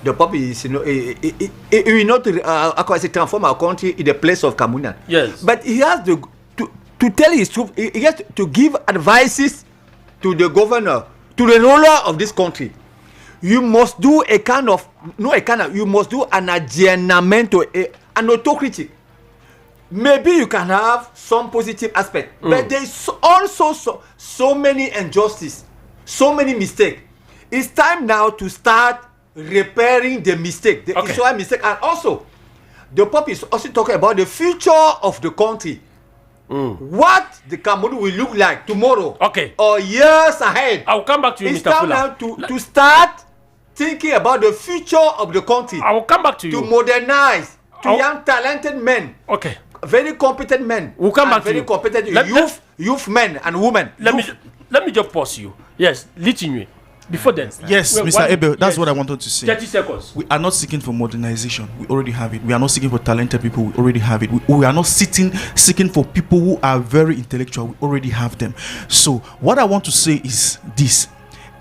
The Pope is, he will not transform our country in the place of Cameroonian. Yes, but he has to tell his truth. He has to give advices to the governor, to the ruler of this country. You must do you must do an adjournamento, an autocritic. Maybe you can have some positive aspect, but there is also so many injustice, so many mistakes. It's time now to start repairing the mistake, the Israel mistake, and also the Pope is also talking about the future of the country. What the Cameroon will look like tomorrow, or years ahead. I'll come back to you, Mr. Fuller. It's time now to start thinking about the future of the country. I will come back to you. To modernize, to young talented men. Very competent men. We'll come back to very you. Competent youth men and women. Let me just pause you. Yes, Litinwe. Before then. Yes, Mr. Ebel, that's what I wanted to say. 30 seconds. We are not seeking for modernization. We already have it. We are not seeking for talented people. We already have it. We are not seeking for people who are very intellectual. We already have them. So what I want to say is this.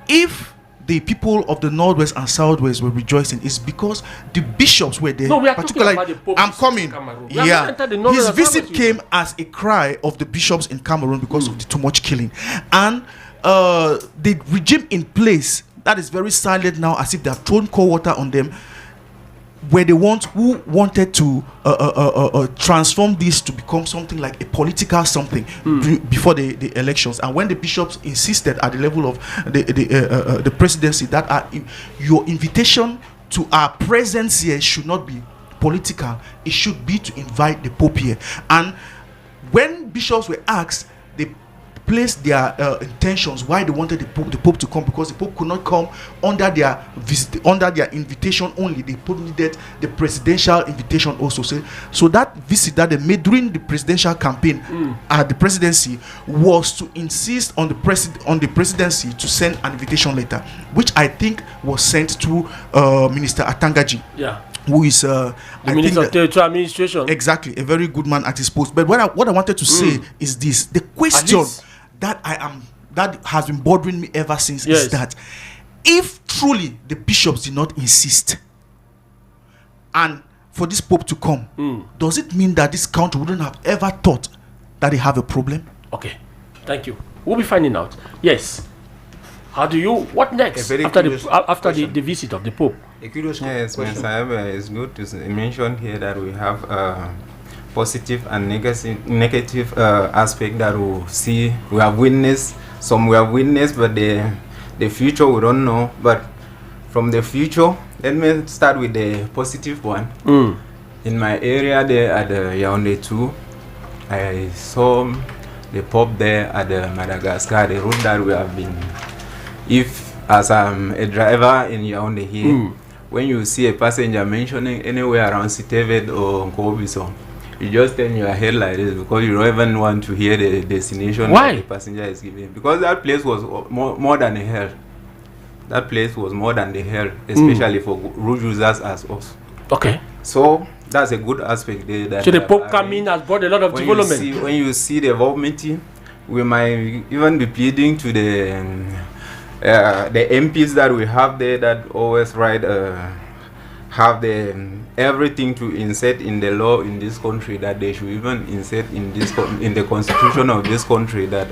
If the people of the Northwest and Southwest were rejoicing, is because the bishops were there. No, we are particularly, talking about the Pope. I'm coming. Yeah, his visit came as a cry of the bishops in Cameroon because of the too much killing, and the regime in place that is very silent now, as if they have thrown cold water on them, were the ones who wanted to transform this to become something like a political something before the elections. And when the bishops insisted at the level of the presidency that your invitation to our presence here should not be political, it should be to invite the Pope here. And when bishops were asked, they placed their intentions why they wanted the Pope to come, because the Pope could not come under their invitation only. The Pope needed the presidential invitation also. So that visit that they made during the presidential campaign at the presidency was to insist on the presidency to send an invitation letter, which I think was sent to Minister Atangaji. Yeah. Who is the Minister of Territorial Administration. Exactly, a very good man at his post. But what I wanted to say is this: the question that has been bothering me ever since is that if truly the bishops did not insist and for this Pope to come, does it mean that this country wouldn't have ever thought that they have a problem? Okay, thank you. We'll be finding out. Yes. What next after the visit of the Pope? Yes, Mr. It's good to mention here that we have positive and negative aspect that we see. We have witnessed, but the future we don't know. But from the future, let me start with the positive one. In my area there at Yaoundé 2, I saw the Pope there at Madagascar, the route that we have been. If as I'm a driver in Yaoundé here, when you see a passenger mentioning anywhere around Siteved or Nkobiso, you just turn your head like this because you don't even want to hear the destination that the passenger is giving. Because that place was more than a hell. That place was more than the hell, especially for road users as us. Okay. So that's a good aspect there. That so the Pope coming has brought a lot of development. When you see the involvement, we might even be pleading to the MPs that we have there that always have the everything to insert in the law in this country, that they should even insert in this in the constitution of this country that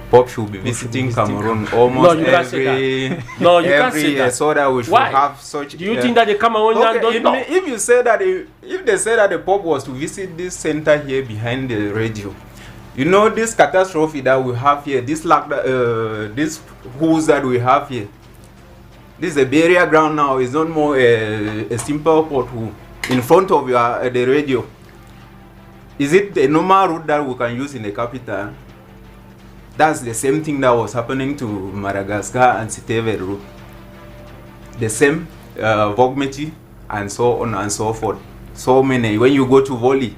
Pope should be visiting Cameroon almost every year, so that we should have such. Do you think that the Cameroonians don't know? If you say that, if they say that the Pope was to visit this center here behind the radio, you know this catastrophe that we have here, this holes that we have here. This is a burial ground now. It's not more a simple pothole in front of the radio. Is it the normal route that we can use in the capital? That's the same thing that was happening to Madagascar and Siteve route. The same Vogmeti and so on and so forth. So many. When you go to Voli,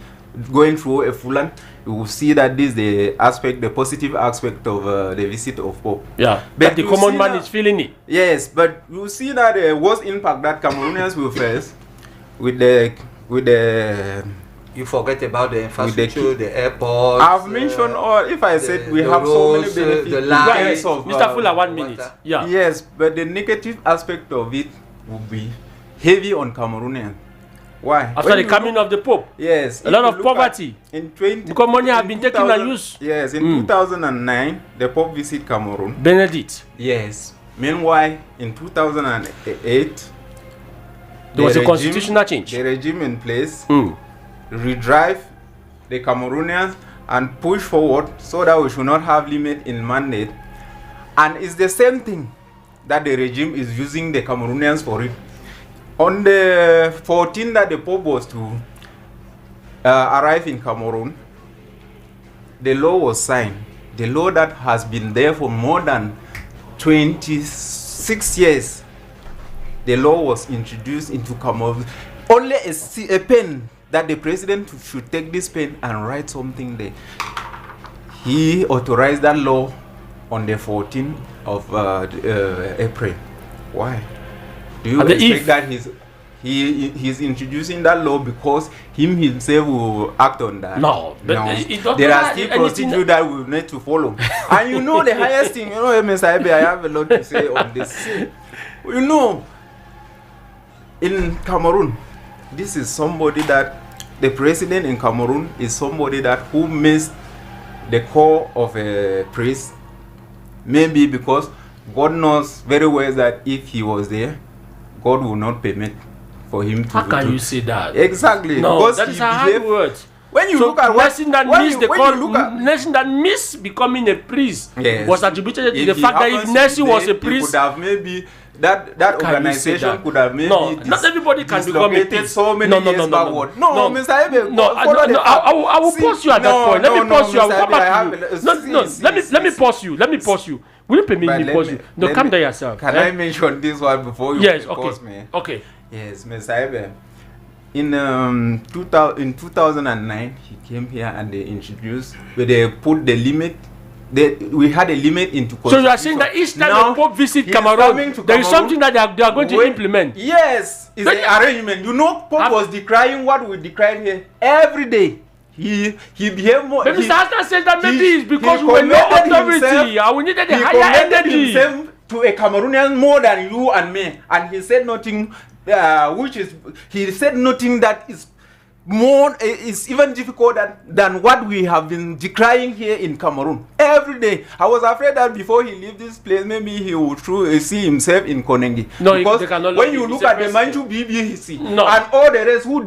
going through a Fulan, you will see that this is the aspect, the positive aspect of the visit of Pope. Yeah, but the common man is feeling it. Yes, but you see that the worst impact that Cameroonians will face with the you forget about the infrastructure, the airport. I've mentioned all. If I said we have so many benefits, the lines of Mr. Fuller, 1 minute. Yeah. Yes, but the negative aspect of it will be heavy on Cameroonians. Why? After the coming of the Pope? Yes. A lot of poverty. Because money have been taken and used. Yes, in 2009, the Pope visited Cameroon. Benedict. Yes. Meanwhile, in 2008, there was a constitutional change. The regime in place redrive the Cameroonians and push forward so that we should not have limit in mandate. And it's the same thing that the regime is using the Cameroonians for it. On the 14th that the Pope was to arrive in Cameroon, the law was signed. The law that has been there for more than 26 years. The law was introduced into Cameroon. Only a pen that the president should take this pen and write something there. He authorized that law on the 14th of April. Why? Do you expect that he's introducing that law because himself will act on that? No. There are still procedures that we need to follow. And you know the highest thing, Mr. Ebe, I have a lot to say on this. You know, in Cameroon, this is somebody that the president in Cameroon is somebody that who missed the core of a priest. Maybe because God knows very well that if he was there, God will not permit for him to. How can you say that? Exactly. No, because that is a hard word. When you look at nation that missed becoming a priest was attributed to the fact that if Nessie was a priest, could have maybe that organization could have maybe not everybody can become a priest. So many years backward. No, Mr. Ebe, I will pause you at that point. Let me pause you. I will come back to you. Let me pause you. Let me pause you. Will you permit me pause you? No, calm down yourself. Can I mention this one before you pause me? Okay. Yes, Mr. Ebe. In 2009, he came here and they introduced, where they put the limit. We had a limit into constitution. So you are saying that each time the Pope visit Cameroon, there is something that they are going to implement? Yes, it's the arrangement. You know, Pope was decrying what we decrying here every day. He behaved more. But Mr. Hassan says that maybe it's because we were no authority and we needed a higher energy. He himself to a Cameroonian more than you and me, and he said nothing. He said nothing that is more is even difficult than what we have been decrying here in Cameroon every day. I was afraid that before he leave this place, maybe he would see himself in Konengi. No, because when you look at the Manchu BBC and all the rest who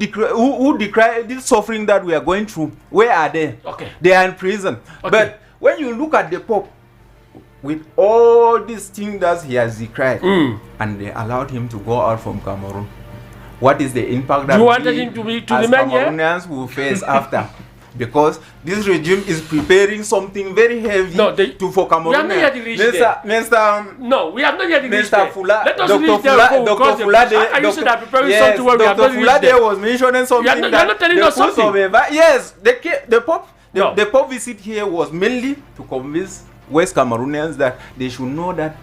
decry this suffering that we are going through, where are they? Okay. They are in prison. Okay. But when you look at the Pope, with all these things that he has decried, and they allowed him to go out from Cameroon, what is the impact that you wanted him to remain here? Cameroonians will face after? Because this regime is preparing something very heavy for Cameroon. We have not yet reached there. No, we have not yet reached there. Let us reach there before we cross the. Are you saying that preparing something where we have not reached there? was mentioning something. You are not telling us something. Yes, the Pope visit here was mainly to convince West Cameroonians that they should know that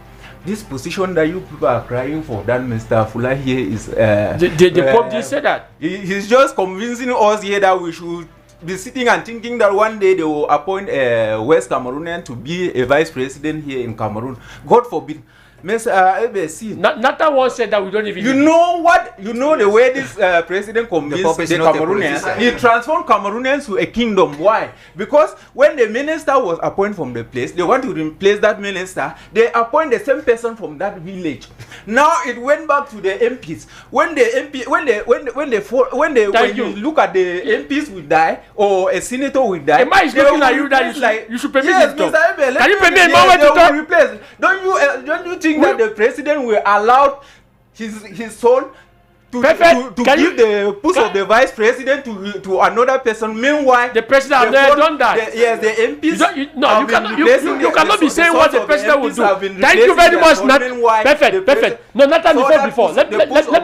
this position that you people are crying for, that Mr. Fuller here is... the Pope did say that. He's just convincing us here that we should be sitting and thinking that one day they will appoint a West Cameroonian to be a vice president here in Cameroon. God forbid. Mr. ABC. Nata once said that we don't even... You know what? You know the way this president convinced the Cameroonians? He transformed Cameroonians to a kingdom. Why? Because when the minister was appointed from the place, they want to replace that minister. They appoint the same person from that village. Now it went back to the MPs. When you look at the MPs will die or a senator will die, Emma is looking at you that you should permit him to talk. Can you permit Emma to talk? Don't you think that the president will allow his son to give the post of the vice president to another person? Meanwhile, the president has never done that. Yes, the MPs. You cannot be saying what the president will do. Thank you very much, Nat. Perfect. No, Nathan, before. Let me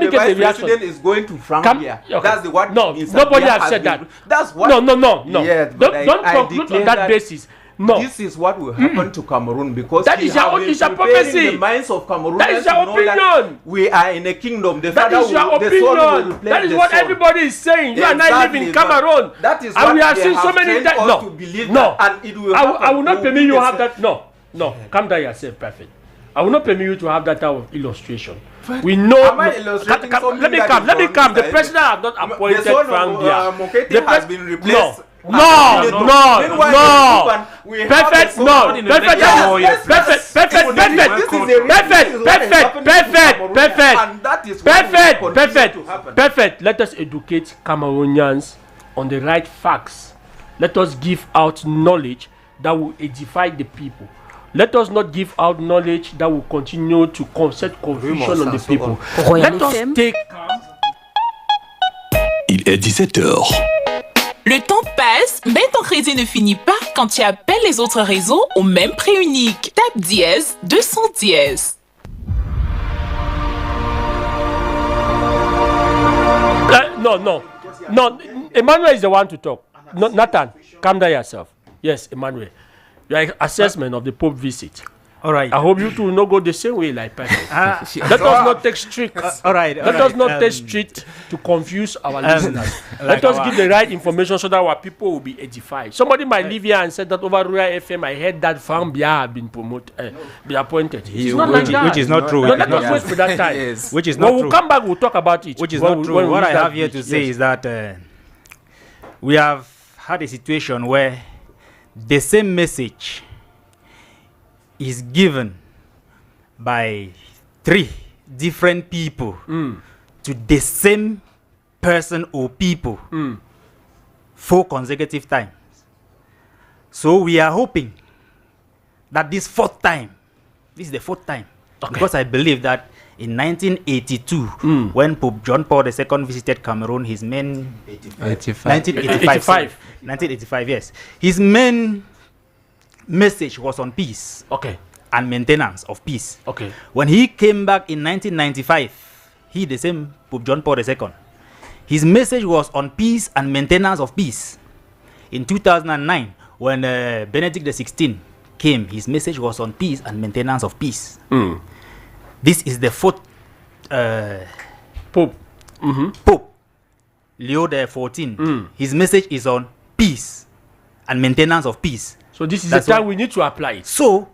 get the reaction. The president is going to Franconia. That's the what. No, nobody has said that. That's what. No. Yes, don't conclude on that basis. No. This is what will happen to Cameroon because that is your prophecy. The minds of Cameroon. That is your opinion. We are in a kingdom. That is your opinion. That is what everybody is saying. You and I live in Cameroon. That is and what we have seen so many times. No. And it will I will not permit you to have that. No. Calm down yourself, perfect. I will not permit you to have that type of illustration. We know. Let me come. The president has not appointed Frank Bia. The has been replaced. No. Perfect. Let us educate Cameroonians on the right facts. Let us give out knowledge that will edify the people. Let us not give out knowledge that will continue to set confusion on the people. Let us take... Il est 17h. Le temps passe, mais ton crédit ne finit pas quand tu appelles les autres réseaux au même prix unique. Tape dièse 200 dièse. No. Emmanuel is the one to talk. No, Nathan, calm down yourself. Yes, Emmanuel. Your assessment of the Pope visit. All right. I hope you two will not go the same way like Patrick. Let us not take strict. Let us not take strict to confuse our listeners. Let us give the right information so that our people will be edified. Somebody might leave here and say that over Rural FM, I heard that Frank Bia have been promoted, be appointed. It's not like that. Which is not true. No, let us wait for that time. Yes. Which is not true. When we come back, we'll talk about it. Which is not true. What I have here to say is that we have had a situation where the same message is given by 3 different people to the same person or people 4 consecutive times. So we are hoping that this is the 4th time. Because I believe that in 1982, when Pope John Paul II visited Cameroon, his main 1985, yes. His main message was on peace and maintenance of peace. When he came back in 1995, the same Pope John Paul II, his message was on peace and maintenance of peace. In 2009, when Benedict XVI came, his message was on peace and maintenance of peace. This is the 4th Pope. Pope Leo XIV. His message is on peace and maintenance of peace. So this is the time we need to apply it. So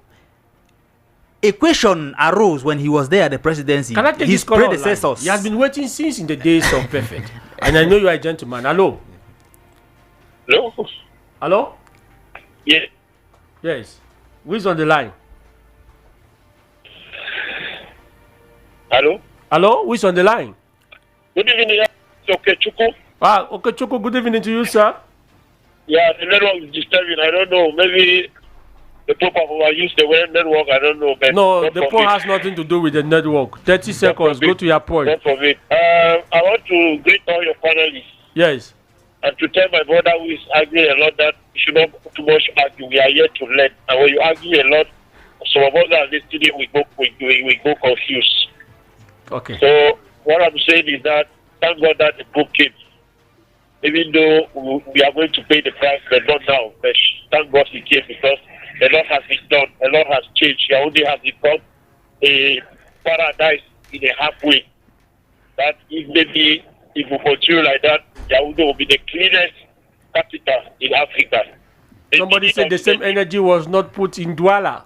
a question arose when he was there at the presidency. Can I take his predecessors? He has been waiting since in the days of Perfect. And I know you are a gentleman. Hello? Yeah. Yes. Who is on the line? Hello? Who is on the line? Good evening, Okechukwu. Okechukwu, good evening to you, sir. Yeah, the network is disturbing. I don't know. Maybe the Pope have overused the network. I don't know. No, the Pope has nothing to do with the network. 30 seconds. Go to your point. I want to greet all your panelists. Yes. And to tell my brother who is arguing a lot that we should not too much argue. We are here to learn. And when you argue a lot, some of us are listening, we go confused. Okay. So what I'm saying is that thank God that the Pope came. Even though we are going to pay the price, but not now. But thank God he came because a lot has been done. A lot has changed. Yaoundé has become a paradise in a halfway. That if maybe if we continue like that, Yaoundé will be the cleanest capital in Africa. Somebody said the same energy was not put in Douala.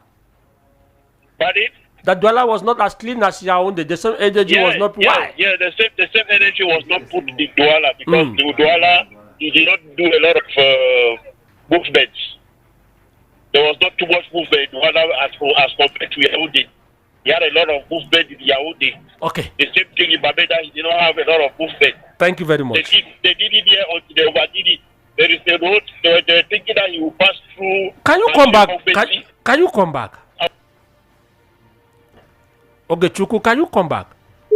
Pardon? That Douala was not as clean as Yaoundé. The same energy was not. Why? Yeah, the same energy was not put in Douala because the Douala did not do a lot of movements. There was not too much movement in Douala as compared to Yaoundé. He had a lot of movement in Yaoundé. Okay. The same thing in Bamenda, he did not have a lot of movement. Thank you very much. They did it here until they overdid it. There is a road, they were thinking that he will pass through. Can you come back? Can you come back? Okay, Chuku, can you come back?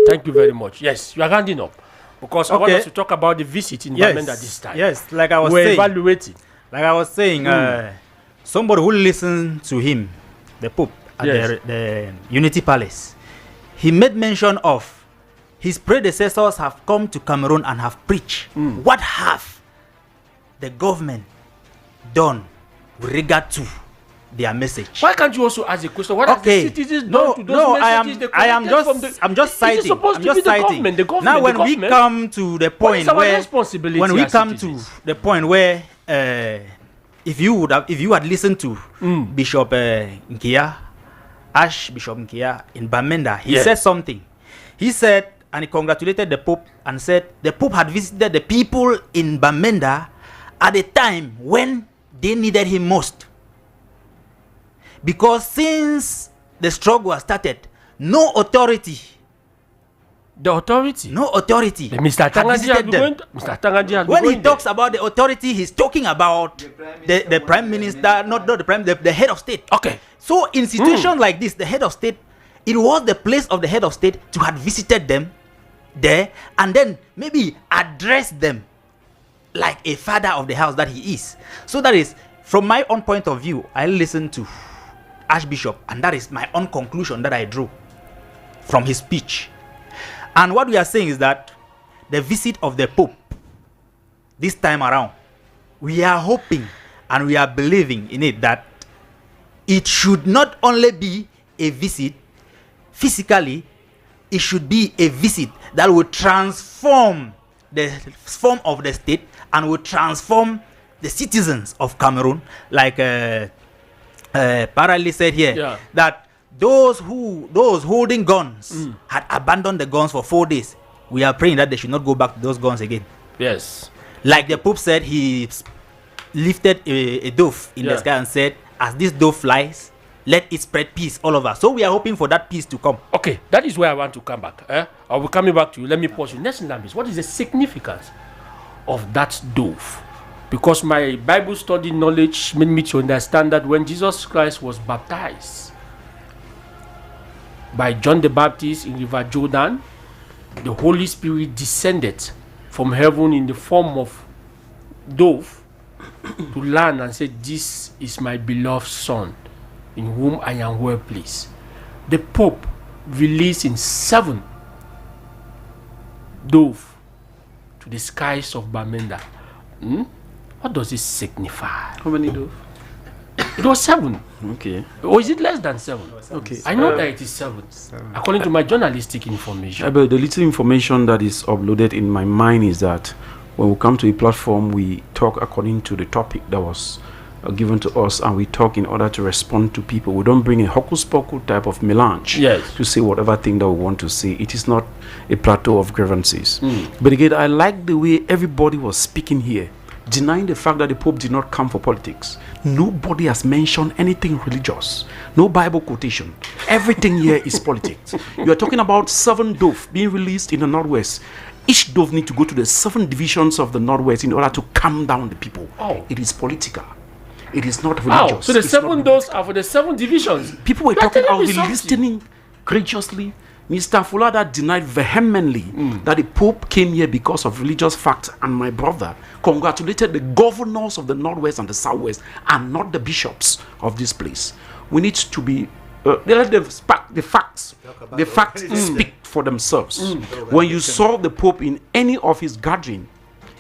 Thank you very much. Yes, you are rounding up. Because I want us to talk about the visit in Bamenda this time. Yes, like I was We're saying. Evaluating. Like I was saying, somebody who listened to him, the Pope, at the Unity Palace, he made mention of his predecessors have come to Cameroon and have preached. What have the government done with regard to their message? Why can't you also ask a question? What have the citizens done to those messages? I'm just citing. The government. Now, when we come to the point where, if you had listened to Bishop Nkia, Archbishop Nkia in Bamenda, he said something. He said, and he congratulated the Pope and said the Pope had visited the people in Bamenda at a time when they needed him most. Because since the struggle has started, no authority. The authority? No authority. Mr. Tanganji when he talks about the authority, he's talking about the prime minister, not the head of state. Okay. So in situations like this, the head of state, it was the place of the head of state to have visited them there and then maybe address them like a father of the house that he is. So that is, from my own point of view, I listened to Archbishop, and that is my own conclusion that I drew from his speech. And what we are saying is that the visit of the Pope this time around, we are hoping and we are believing in it that it should not only be a visit physically, it should be a visit that will transform the form of the state and will transform the citizens of Cameroon, like Parali said here, that those holding guns had abandoned the guns for 4 days. We are praying that they should not go back to those guns again. Yes. Like the Pope said, he lifted a dove in the sky and said, as this dove flies, let it spread peace all over. So we are hoping for that peace to come. Okay, that is where I want to come back. I'll be coming back to you. Let me pause you. Next in Lambis, what is the significance of that dove? Because my Bible study knowledge made me to understand that when Jesus Christ was baptized by John the Baptist in River Jordan, the Holy Spirit descended from heaven in the form of dove to land and said, "This is my beloved Son, in whom I am well pleased." The Pope released in 7 dove to the skies of Bamenda. What does this signify? How many dove? It was 7. Okay. Or is it less than 7? Okay. I know that it is 7. According to my journalistic information. But the little information that is uploaded in my mind is that when we come to a platform, we talk according to the topic that was given to us, and we talk in order to respond to people. We don't bring a hocus pocus type of melange to say whatever thing that we want to say. It is not a plateau of grievances. But again, I like the way everybody was speaking here, denying the fact that the Pope did not come for politics. Nobody has mentioned anything religious. No Bible quotation. Everything here is politics. You are talking about 7 dove being released in the Northwest. Each dove need to go to the 7 divisions of the Northwest in order to calm down the people. It is political. It is not religious. So the 7 doves are for the 7 divisions. People were talking about listening courageously. Mr. Fulada denied vehemently that the Pope came here because of religious facts, and my brother congratulated the governors of the Northwest and the Southwest and not the bishops of this place. We need to be let the facts speak for themselves. When you saw the Pope in any of his gathering,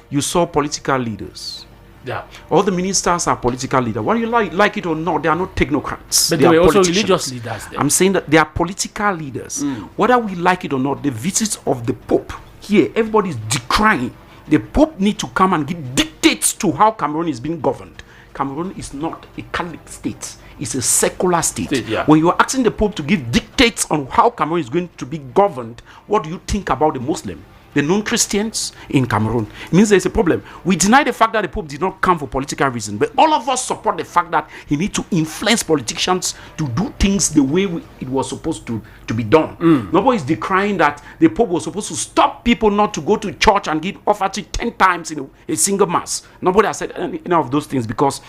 you saw political leaders. Yeah. All the ministers are political leaders. Whether you like it or not, they are not technocrats. But they are also religious leaders. Then. I'm saying that they are political leaders. Whether we like it or not, the visits of the Pope here, everybody is decrying. The Pope need to come and give dictates to how Cameroon is being governed. Cameroon is not a Catholic state. It's a secular state. When you are asking the Pope to give dictates on how Cameroon is going to be governed, what do you think about the Muslim, the non-Christians in Cameroon? It means there's a problem. We deny the fact that the Pope did not come for political reasons, but all of us support the fact that he needs to influence politicians to do things the way it was supposed to be done. Nobody is decrying that the Pope was supposed to stop people not to go to church and give offertory 10 times in a single mass. Nobody has said any of those things because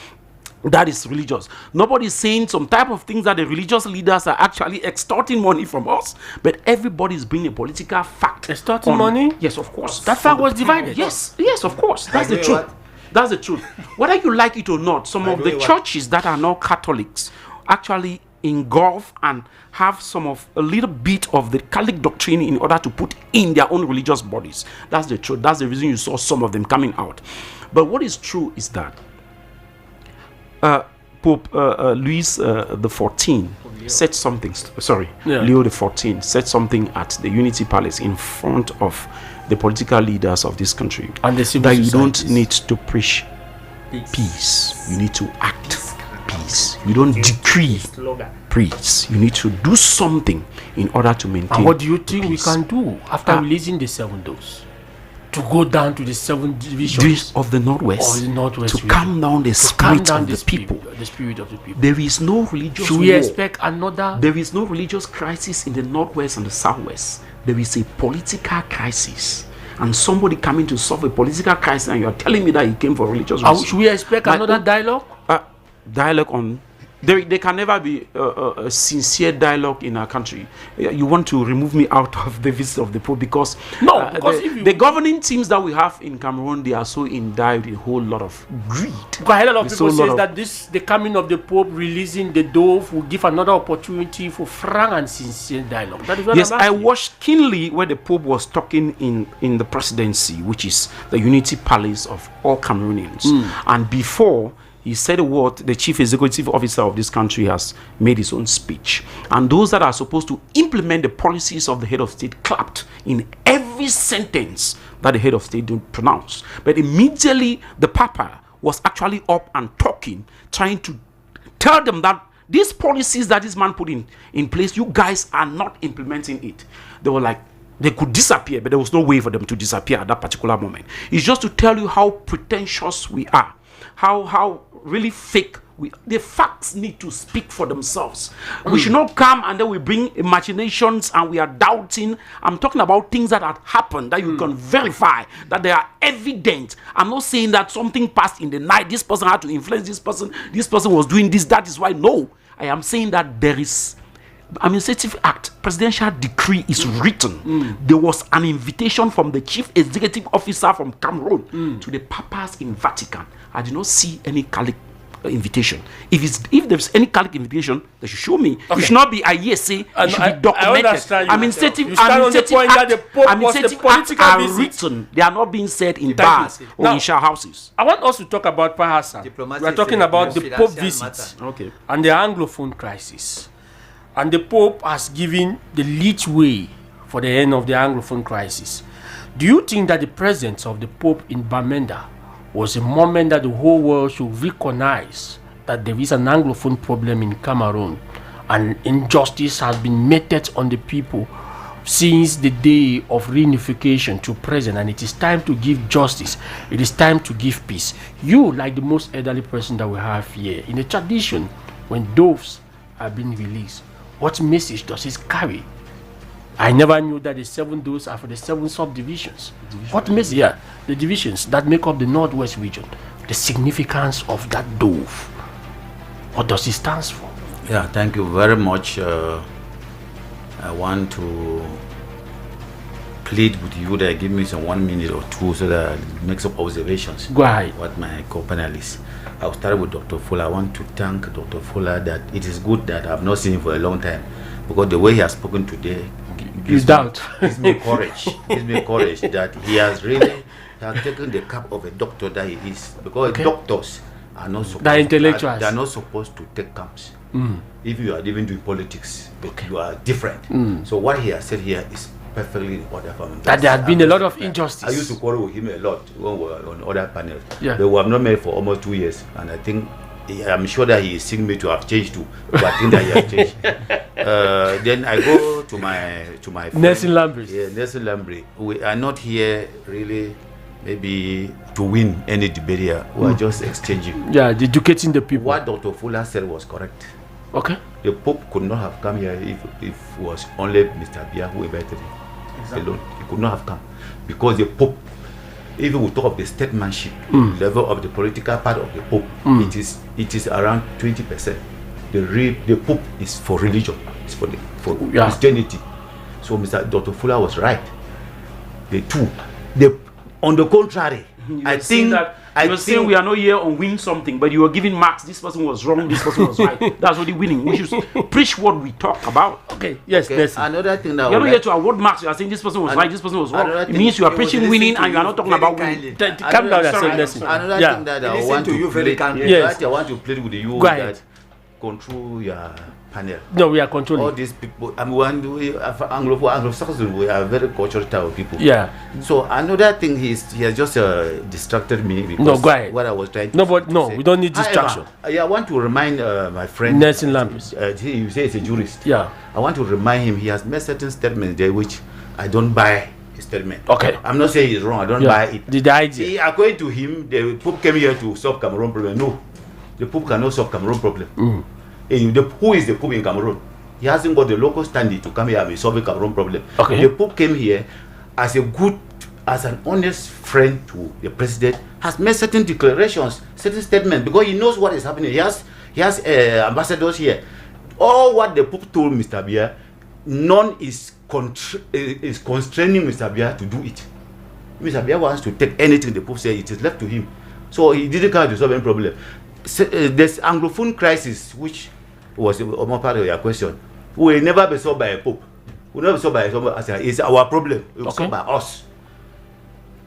that is religious. Nobody is saying some type of things that the religious leaders are actually extorting money from us, but everybody is bringing a political fact. Extorting money? Yes, of course. That fact was divided. Yes, of course. That's the truth. That's the truth. Whether you like it or not, some of the churches that are not Catholics actually engulf and have some of a little bit of the Catholic doctrine in order to put in their own religious bodies. That's the truth. That's the reason you saw some of them coming out. But what is true is that Pope Louis the 14th said something. Leo the 14th said something at the Unity Palace in front of the political leaders of this country, and that you don't need to preach peace. You need to act peace. You don't decree peace. You need to do something in order to maintain. And what do you think peace. We can do after releasing the 7 doses? To go down to the 7 divisions of the Northwest, to calm down the spirit of the people. The spirit of the people. There is no religious Should we expect another? There is no religious crisis in the Northwest and the Southwest. There is a political crisis. And somebody coming to solve a political crisis, and you are telling me that he came for religious reasons. Should we expect another dialogue? Dialogue on... There can never be a sincere dialogue in our country. You want to remove me out of the visit of the Pope because the governing teams that we have in Cameroon, they are so endowed with a whole lot of greed. Quite a lot of people say that the coming of the Pope releasing the dove will give another opportunity for frank and sincere dialogue. That is what yes, I watched keenly where the Pope was talking in the presidency, which is the Unity Palace of all Cameroonians. And before he said a word, the chief executive officer of this country has made his own speech. And those that are supposed to implement the policies of the head of state clapped in every sentence that the head of state don't pronounce. But immediately the Papa was actually up and talking, trying to tell them that these policies that this man put in place, you guys are not implementing it. They were like, they could disappear, but there was no way for them to disappear at that particular moment. It's just to tell you how pretentious we are. How really fake the facts need to speak for themselves. We should not come and then we bring imaginations and we are doubting. I'm talking about things that have happened that you can verify, that they are evident. I'm not saying that something passed in the night, this person had to influence this person was doing this, that is why. No, I am saying that there is administrative act, presidential decree is written. There was an invitation from the chief executive officer from Cameroon to the papas in Vatican. I did not see any Catholic invitation. If there's any Catholic invitation, they should show me. It should not be a yes, it should be documented. Administrative acts are written. They are not being said in bars or in shower houses. I want us to talk about Pahasa. We are talking about the Pope visit and the Anglophone crisis. And the Pope has given the lead way for the end of the Anglophone crisis. Do you think that the presence of the Pope in Bamenda was a moment that the whole world should recognize that there is an Anglophone problem in Cameroon and injustice has been meted on the people since the day of reunification to present, and it is time to give justice, it is time to give peace? You, like the most elderly person that we have here, in a tradition when doves are being released, what message does it carry? I never knew that the 7 doors are for the 7 subdivisions. What message? Yeah, the divisions that make up the Northwest region. The significance of that dove. What does it stand for? Yeah, thank you very much. I want to plead with you that give me some 1 minute or 2 so that I make some observations. Go ahead. What my co-panelists. I'll start with Dr. Fuller. I want to thank Dr. Fuller that it is good that I've not seen him for a long time, because the way he has spoken today gives me courage. Gives me courage that he has really He has taken the cap of a doctor that he is, because doctors are not supposed. The intellectuals. They are not supposed to take camps. If you are even doing politics, but you are different. So what he has said here is perfectly in order for him. That there has been a lot of injustice. I used to quarrel with him a lot when we were on other panels. Yeah. But we have not met for almost 2 years, and I think I'm sure that he is seeing me to have changed too. But I think that he has changed. Then I go to my friend, Nelson Lambry. Yeah, Nelson Lambry. We are not here really maybe to win any debate here. We are just exchanging. Yeah, educating the people. What Dr. Fuller said was correct. Okay. The Pope could not have come here if it was only Mr. Biya who invited him alone. He could not have come, because the Pope, if we talk of the statesmanship level of the political part of the Pope, it is around 20%. The Pope is for religion, it's for Christianity. So Dr. Fuller was right. On the contrary, I think that you were saying we are not here on win something, but you were giving marks. This person was wrong, this person was right. That's what the winning. We should preach what we talk about. Okay, yes, okay. Another thing that you're not here to award marks. You are saying this person was right, this person was wrong. It means you are preaching winning and you are not talking about winning. Calm down, another thing that I want to plead, I want to plead with you that control your panel. No, we are controlling. All these people, Anglo-Saxons, we are very cultural type of people. Yeah. So another thing, he has just distracted me because no, go ahead. What I was trying to say. We don't need distraction. However, I want to remind my friend Nelson Lambry. You say he's a jurist. Yeah. I want to remind him he has made certain statements there which I don't buy his statement. Okay. I'm not saying he's wrong. I don't buy it. The idea. According to him, the Pope came here to solve Cameroon problem. No, the Pope cannot solve Cameroon problem. Who is the Pope in Cameroon? He hasn't got the local standing to come here and solve the Cameroon problem. Okay. The Pope came here as an honest friend to the president, has made certain declarations, certain statements, because he knows what is happening. He has ambassadors here. All what the Pope told Mr. Biya, none is constraining Mr. Biya to do it. Mr. Biya wants to take anything the Pope says, it is left to him. So he didn't come to solve any problem. This Anglophone crisis, which was more part of your question, will never be solved by a Pope. Will never be solved by someone. It's our problem. It will be solved by us.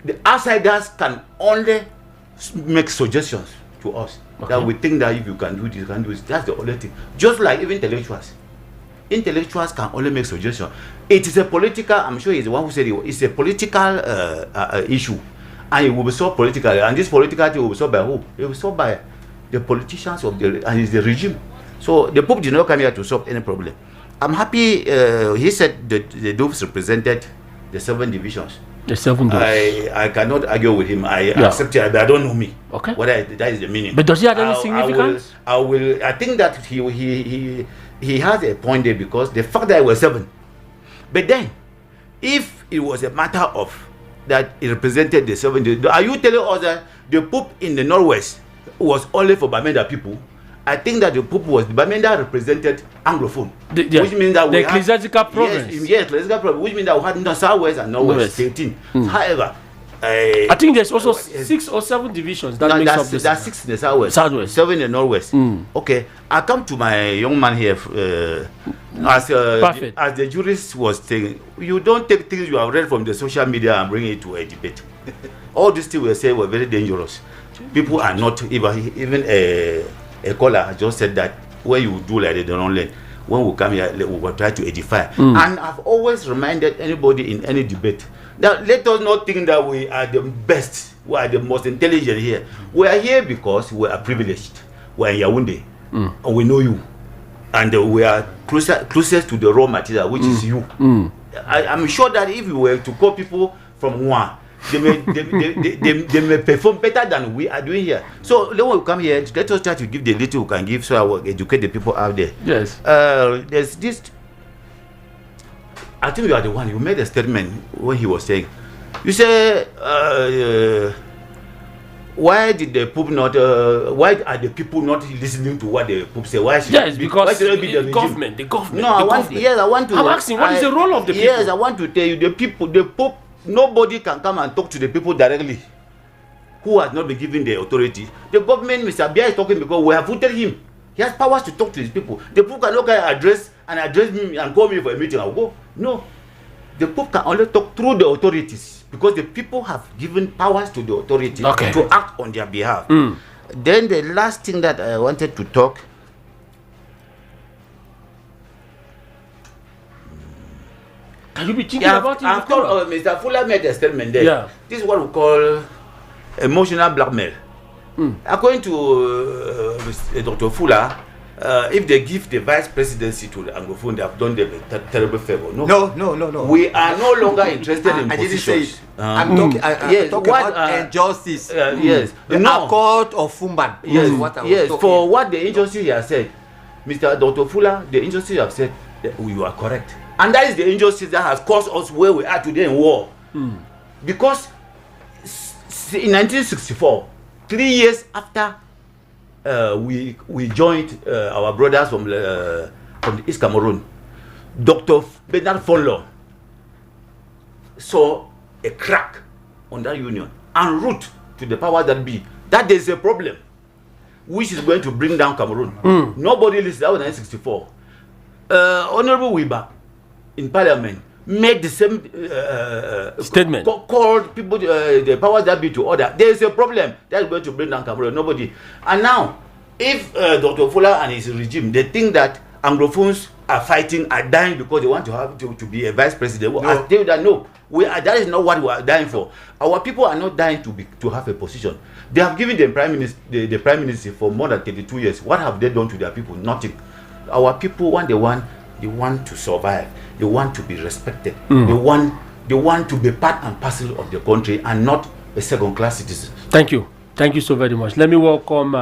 The outsiders can only make suggestions to us that we think that if you can do this, you can do this. That's the only thing. Just like even intellectuals. Intellectuals can only make suggestions. It is a political, I'm sure he's the one who said it's a political issue. And it will be solved politically. And this political thing will be solved by who? It will be solved by the politicians and it's the regime. So the Pope did not come here to solve any problem. I'm happy. He said that the Dupes represented the 7 divisions. The 7 Dupes. I cannot argue with him. I accept it, but I don't know me. Okay. Whether that is the meaning. But does he have any significance? I think that he has a point there, because the fact that it was 7. But then, if it was a matter of that it represented the 7, are you telling us that the Pope in the Northwest was only for Bamenda people? I think that the Pope was Bamenda represented Anglophone, which means that the ecclesiastical province. Yes, ecclesiastical province, which means that we had Southwest and Northwest 13. However, I think there's also 6 or 7 divisions that makes up this. That's 6 in the Southwest, 7 in the Northwest. Okay, I come to my young man here as the jurist was saying, you don't take things you have read from the social media and bring it to a debate. All these things we say were very dangerous. People are not, even a caller just said that when you do like they don't learn. When we come here, we will try to edify. And I've always reminded anybody in any debate that let us not think that we are the best, we are the most intelligent here. We are here because we are privileged. We are in Yaoundé, and we know you. And we are closest to the raw material, which is you. I'm sure that if you were to call people from Wuhan, they may perform better than we are doing here. So when we come here, let us try to give the little we can give, so I will educate the people out there. Yes. There's this. I think you are the one. You made a statement when he was saying, you say, why did the Pope not? Why are the people not listening to what the Pope say? Why should? Yes, because why should it be the government. No, I want to. I'm asking, what is the role of the people? Yes, I want to tell you, the people, the Pope. Nobody can come and talk to the people directly who has not been given the authority. The government, Mr. Biya, is talking because we have voted him. He has powers to talk to his people. The Pope cannot address me and call me for a meeting. I'll go. No. The Pope can only talk through the authorities. because the people have given powers to the authority to act on their behalf. Then the last thing that I wanted to talk. Can you be thinking about it? After Mr. Fuller made a statement there. Yeah. This is what we call emotional blackmail. According to Dr. Fuller, if they give the vice presidency to the Anglophone, they have done them a terrible favor. No. We are no longer interested in positions. I'm talking about injustice. Yes. The Accord of Fumban. Yes. For what the injustice he has said, Mr. Dr. Fuller, the injustice you have said, you are correct. And that is the injustice that has caused us where we are today in war. Because in 1964, 3 years after we joined our brothers from the East Cameroon, Dr. Bernard Fonlo saw a crack on that union en route to the power that be. That there is a problem which is going to bring down Cameroon. Nobody listened. That was 1964. Honorable Wiba in Parliament made the same statement. Called people the powers that be to order. There is a problem that is going to bring down Cameroon. Nobody. And now, if Dr. Fuller and his regime, they think that Anglophones are fighting, are dying because they want to have to be a vice president. Well, I tell you that no, that is not what we are dying for. Our people are not dying to have a position. They have given the prime minister for more than 32 years. What have they done to their people? Nothing. Our people, when they want to survive. They want to be respected. They want to be part and parcel of the country and not a second-class citizen. Thank you so very much. Let me welcome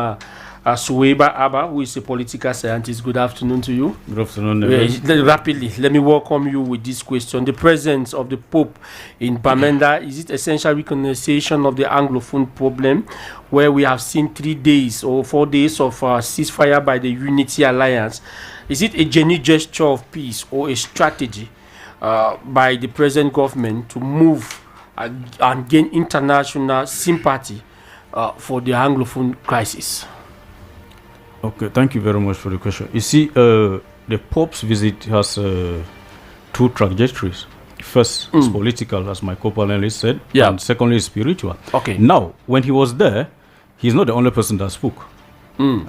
Suweiba Abba, who is a political scientist. Good afternoon to you. Good afternoon. Rapidly, let me welcome you with this question. The presence of the Pope in Bamenda, is it essential recognition of the Anglophone problem, where we have seen 3 days or 4 days of ceasefire by the Unity Alliance? Is it a genuine gesture of peace or a strategy by the present government to move and gain international sympathy for the Anglophone crisis? Okay, thank you very much for the question. You see, the Pope's visit has 2 trajectories. First, it's political, as my co-panelist said, and secondly, it's spiritual. Okay. Now, when he was there, he's not the only person that spoke.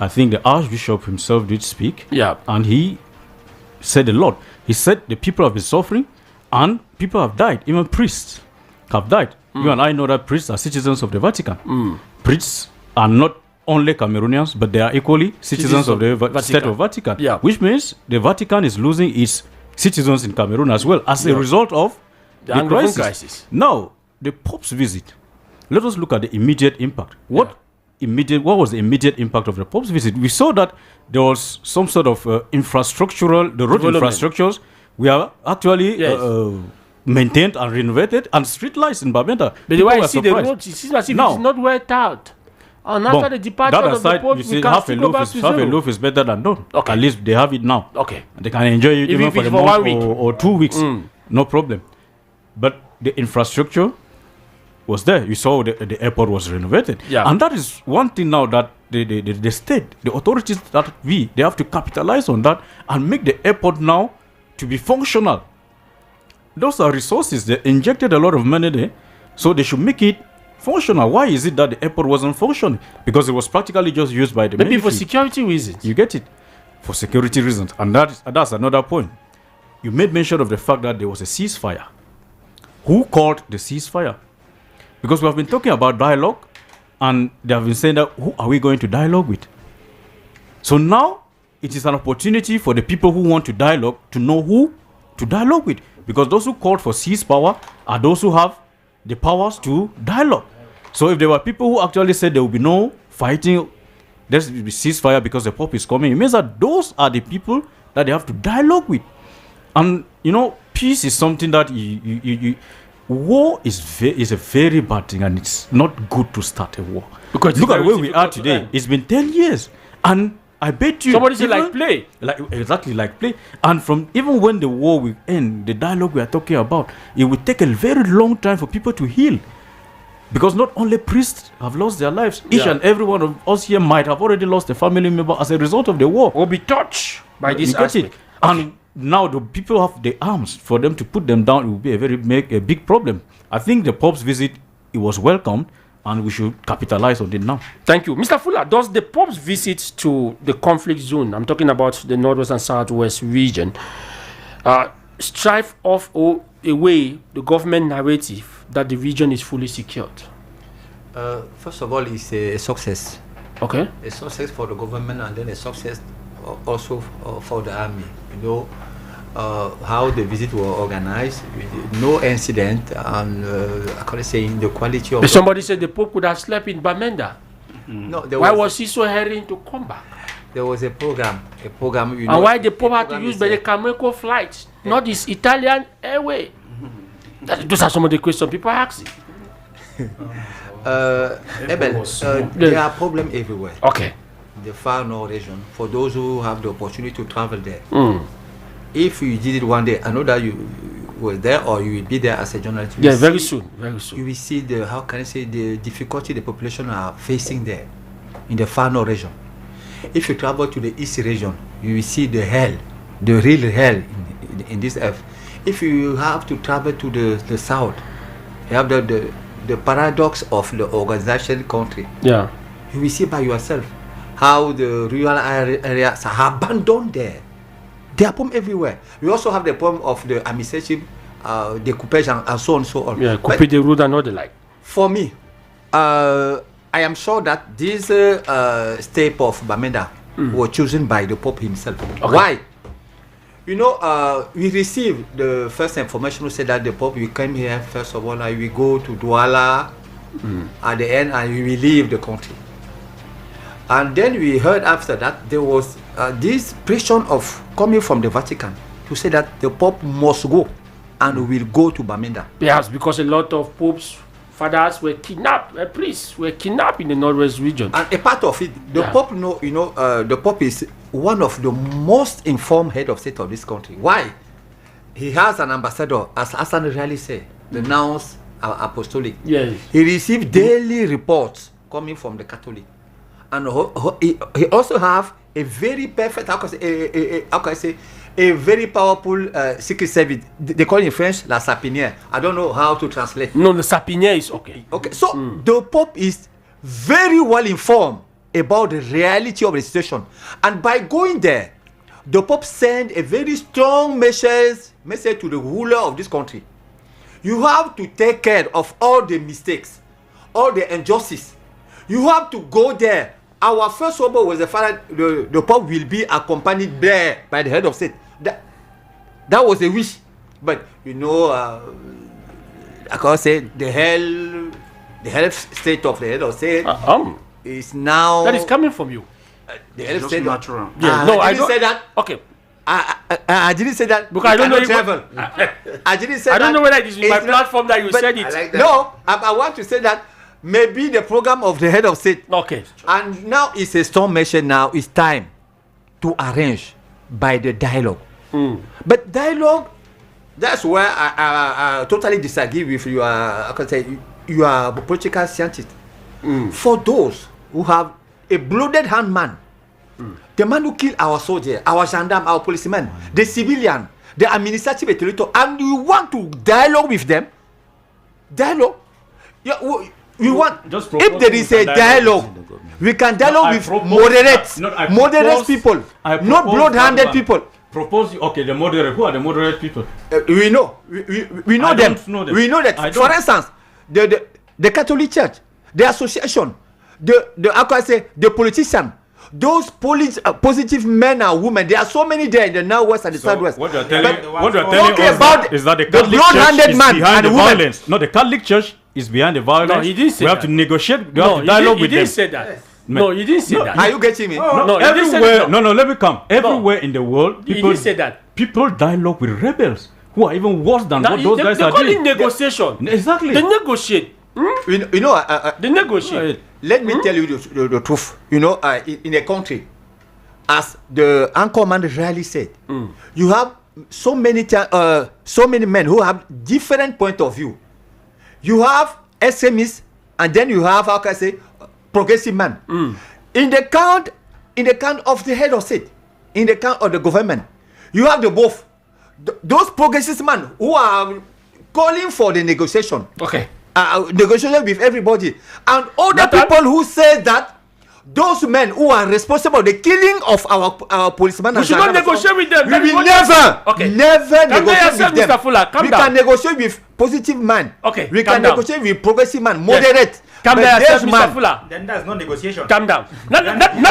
I think the Archbishop himself did speak, and he said a lot. He said the people have been suffering, and people have died. Even priests have died. You and I know that priests are citizens of the Vatican. Priests are not only Cameroonians, but they are equally citizens of the State of Vatican, which means the Vatican is losing its citizens in Cameroon as well as a result of the crisis. Now, the Pope's visit, let us look at the immediate impact. What was the immediate impact of the Pope's visit? We saw that there was some sort of the road infrastructures were actually maintained and renovated, and street lights in Bamenda. But the way I see the road, it seems as if it's not worked out. And after the departure of the Pope, half a loaf is better than none. At least they have it now. They can enjoy it even for a month or 2 weeks. No problem. But the infrastructure was there. You saw the airport was renovated. And that is one thing now that the state, the authorities they have to capitalize on that and make the airport now to be functional. Those are resources. They injected a lot of money there, so they should make it functional. Why is it that the airport wasn't functioning? Because it was practically just used by the maybe military. For security reasons. You get it? For security reasons. And that's another point. You made mention of the fact that there was a ceasefire. Who called the ceasefire? Because we have been talking about dialogue, and they have been saying that who are we going to dialogue with? So now it is an opportunity for the people who want to dialogue to know who to dialogue with. Because those who called for ceasefire are those who have the powers to dialogue. So if there were people who actually said there will be no fighting, there's ceasefire because the Pope is coming, it means that those are the people that they have to dialogue with. And peace is something that war is a very bad thing, and it's not good to start a war. Because look at where we are today. It's been 10 years, and I bet you somebody said like play, exactly like play. And from even when the war will end, the dialogue we are talking about, it will take a very long time for people to heal, because not only priests have lost their lives, each and every one of us here might have already lost a family member as a result of the war, or be touched by this aspect. And now the people have the arms. For them to put them down, it would be make a big problem. I think the Pope's visit, it was welcomed, and we should capitalize on it now. Thank you. Mr. Fuller, does the Pope's visit to the conflict zone, I'm talking about the Northwest and Southwest region, strive off or away the government narrative that the region is fully secured? First of all, it's a success. Okay. A success for the government, and then a success also for the army. You know how the visit was organized, no incident, and I can't say the quality of. But somebody said the Pope could have slept in Bamenda. No, why was he so hurrying to come back? There was a program. You and why the Pope had to use the Cameco flight, not this Italian airway? Those are some of the questions people are asking. There are problems everywhere. Okay. The far north region, for those who have the opportunity to travel there. If you did it one day, I know that you were there or you will be there as a journalist. Yeah, very soon. You will see the difficulty the population are facing there in the far north region. If you travel to the east region, you will see the hell, the real hell in this earth. If you have to travel to the south, you have the paradox of the organization country. Yeah. You will see by yourself how the rural areas are abandoned there. There are problems everywhere. We also have the problem of the administrative decoupage and so on and so on. Yeah, couper the road and all the like. For me, I am sure that this step of Bamenda was chosen by the Pope himself. Okay. Why? You know, we received the first information who said that the Pope will come here, first of all, and we go to Douala at the end, and we will leave the country. And then we heard after that there was this pressure of coming from the Vatican to say that the Pope must go and will go to Bamenda. Yes, because a lot of Pope's fathers were kidnapped, priests were kidnapped in the Northwest region. And a part of it, the Pope, the Pope is one of the most informed head of state of this country. Why? He has an ambassador, as Hassan really said, the Nunce Apostolic. Yes. He received daily reports coming from the Catholic. And he also have a very perfect, a very powerful secret service. They call it in French la sapinière. I don't know how to translate. No, the sapinière is okay. Okay, so the Pope is very well informed about the reality of the situation, and by going there, the Pope sent a very strong message to the ruler of this country. You have to take care of all the mistakes, all the injustice. You have to go there. Our first order was the Pope will be accompanied there by the head of state. That was a wish, but you know, I can't say the health state of the head of state is now. That is coming from you. The head of state. Natural. Yeah, no, I didn't say that. Okay. I didn't say that because I don't know travel. I didn't say that. I don't know whether it is in my platform that you said it. Like no, I want to say that. Maybe the program of the head of state. Okay. And now it's a strong measure. Now it's time to arrange by the dialogue. But dialogue, that's where I totally disagree with you. I can say you are a political scientist. For those who have a blooded hand man, the man who killed our soldier, our gendarme, our policeman, the civilian, the administrative authority, and you want to dialogue with them, dialogue. We want, if there is a dialogue, we can dialogue with moderate people, not blood-handed people. Propose, okay, the moderate. Who are the moderate people? We know them. We know that. For instance, the Catholic Church, the association, the politician, those positive men and women. There are so many there in the Northwest and the Southwest. What you are telling us is that the Catholic Church is behind the violence. No, the Catholic Church is behind the violence. No, he didn't say we have to negotiate. We have to dialogue with them. He didn't say that. No, you didn't say that. Are you getting me? No, everywhere. No, let me come. Everywhere in the world, people didn't say that. People dialogue with rebels who are even worse than what those guys are doing. They call it negotiation. Exactly. They negotiate. They negotiate. Let me tell you the truth. In a country, as the anchorman really said, you have so many men who have different point of view. You have extremists, and then you have, progressive man. In the count of the head of state, in the count of the government, You have the both. Those progressive men who are calling for the negotiation. Okay. Negotiation with everybody. And other people who say that those men who are responsible for the killing of our policemen, we should not negotiate with them. We will never negotiate with them. We can negotiate with positive man. Okay. We can negotiate with progressive man, moderate. Calm down, Mr. Fuller. Then that's not negotiation. Calm down. Nathan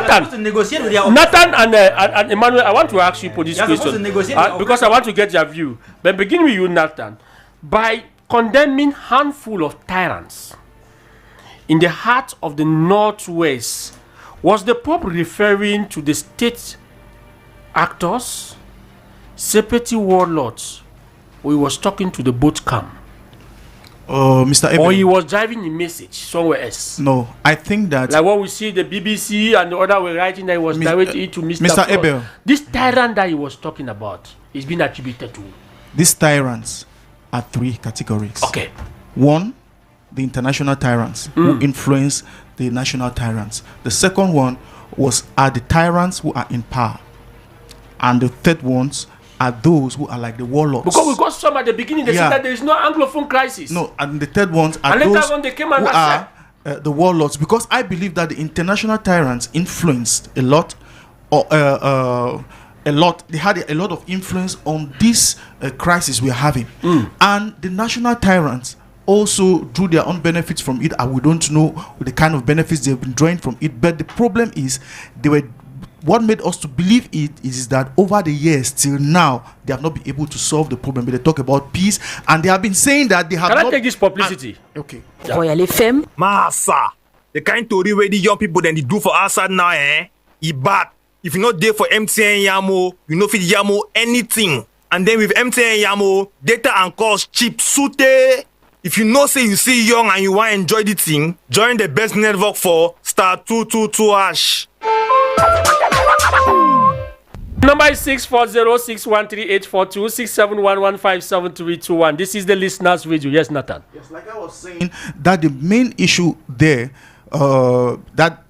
and Emmanuel, I want to ask you for this question because I want to get your view. But begin with you, Nathan. By condemning handful of tyrants in the heart of the Northwest, was the Pope referring to the state actors, separate warlords, or he was talking to the boat camp? Mr. Ebel. Or he was driving a message somewhere else? No, I think that... Like what we see the BBC and the other were writing that he was directed to Mr. Ebel. This tyrant that he was talking about is being attributed to. These tyrants are three categories. Okay. One, the international tyrants who influence the national tyrants. The second one are the tyrants who are in power. And the third ones are those who are like the warlords. Because we got some at the beginning, they said that there is no Anglophone crisis. No, and the third ones are and those when they came and who are the warlords. Because I believe that the international tyrants influenced a lot, they had a lot of influence on this crisis we are having. And the national tyrants also drew their own benefits from it, and we don't know the kind of benefits they've been drawing from it. But the problem is, what made us to believe it is that over the years till now, they have not been able to solve the problem. But they talk about peace, and they have been saying that they have. Can I take this publicity? Okay. Royal FM. Massa, the kind story where the young people then they do for us now, it bad. If you're not there for MTN Yamo, you know fit Yamo anything. And then with MTN Yamo, data and calls cheap, suite. If you know say you see young and you want to enjoy the thing, join the best network for *222#. Number is 640-613-842-671157321. This is the listeners' radio. Yes, Nathan. Yes, like I was saying, that the main issue there that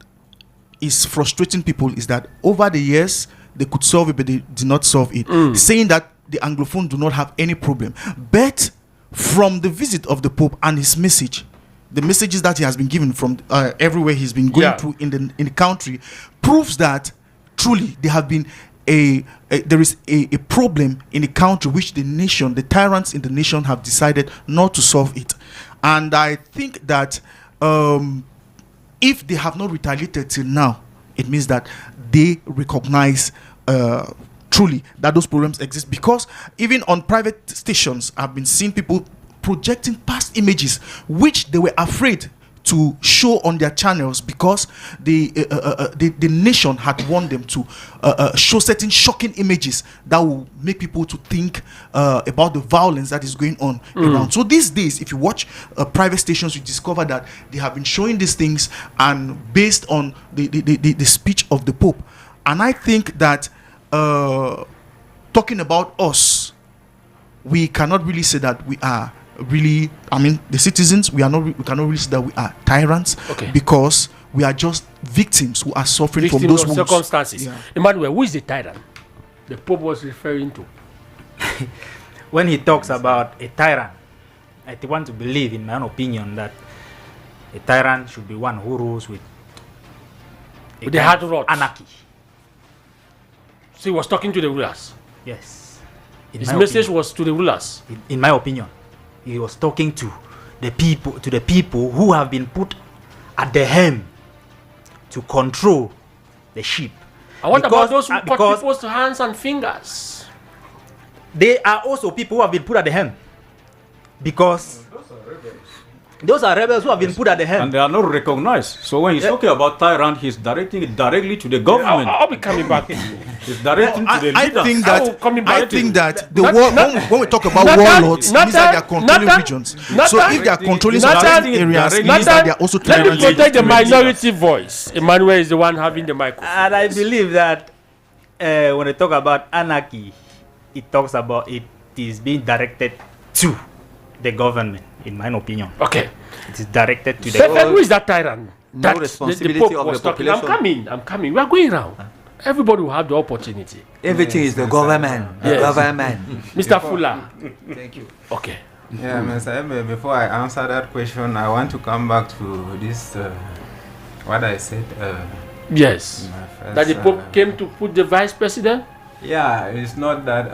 is frustrating people is that over the years they could solve it, but they did not solve it. Saying that the Anglophone do not have any problem, but from the visit of the Pope and his message, the messages that he has been given from everywhere he's been going through in the country, proves that truly there have been there is a problem in the country which the tyrants in the nation have decided not to solve it. And I think that if they have not retaliated till now, it means that they recognize truly that those problems exist, because even on private stations I've been seeing people projecting past images which they were afraid to show on their channels because the nation had warned them to show certain shocking images that will make people to think about the violence that is going on around. So these days, if you watch private stations, you discover that they have been showing these things and based on the speech of the Pope. And I think that talking about us, we cannot really say that we are really, the citizens, we cannot really say that we are tyrants, because we are just victims who are suffering from those circumstances. Emmanuel, who is the tyrant the Pope was referring to? When he talks about a tyrant, I want to believe, in my own opinion, that a tyrant should be one who rules with the hard rod, anarchy. So he was talking to the rulers. Yes. His message was to the rulers. In my opinion, he was talking to the people who have been put at the helm to control the sheep. And what about those who cut people's hands and fingers? They are also people who have been put at the helm, because those are rebels who have been put at the helm. And they are not recognized. So when he's talking about tyrant, he's directing it directly to the government. I'll be coming back to you. He's directing to the leaders. I think that when we talk about warlords, it means that they are controlling regions. So if they are controlling certain areas, it means that they are also tyrants. Let me protect the minority voice. Emmanuel is the one having the microphone. And I believe that when they talk about anarchy, it talks about it is being directed to the government, in my opinion. Okay. It is directed to the government. Who is that tyrant? No responsibility of the population. I'm coming. We are going around. Everybody will have the opportunity. Everything is the government. The government. Mr. Fuller. Thank you. Okay. Yeah, Mr. Ebe, before I answer that question, I want to come back to this, what I said. Yes. That the Pope came to put the vice president? Yeah, it's not that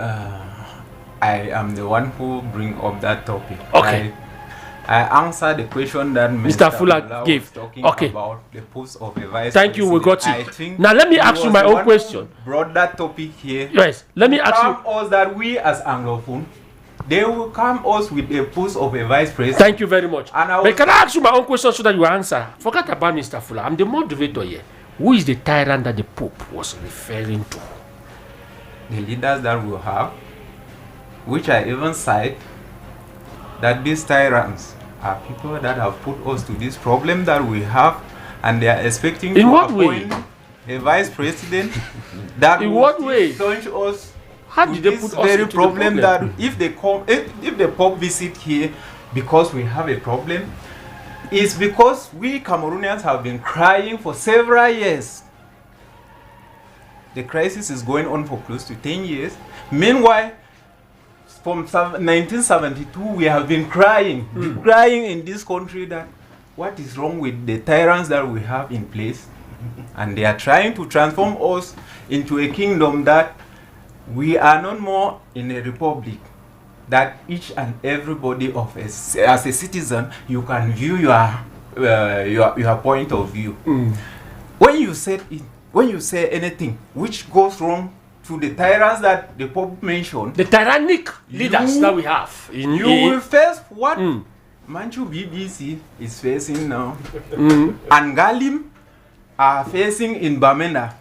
I am the one who bring up that topic. Okay. I answered the question that Mr. Fuller gave. Was talking Okay. about the post of a vice Thank you, we got president. it. I think Now let me he ask you was my the own one question. who brought that topic here. Yes, let me ask you. Us that we as Anglophone, they will come us with a post of a vice president. Thank you very much. And But can I ask you my own question so that you answer? Forget about Mr. Fuller. I'm the moderator here. Who is the tyrant that the Pope was referring to? The leaders that we have, which I even cite, that these tyrants are people that have put us to this problem that we have, and they are expecting In to what appoint a vice president that In will what still way? plunge us How to did they this put us very into the problem that problem? if they come, if the Pope visit here because we have a problem, it's because we Cameroonians have been crying for several years. The crisis is going on for close to 10 years. Meanwhile, from 1972, we have been crying in this country that what is wrong with the tyrants that we have in place, and they are trying to transform us into a kingdom that we are no more in a republic, that each and everybody of us as a citizen, you can view your point of view. When you say anything which goes wrong to the tyrants that the Pope mentioned, the tyrannic leaders that we have, you will face what Manchu BBC is facing now, and Galim are facing in Bamenda.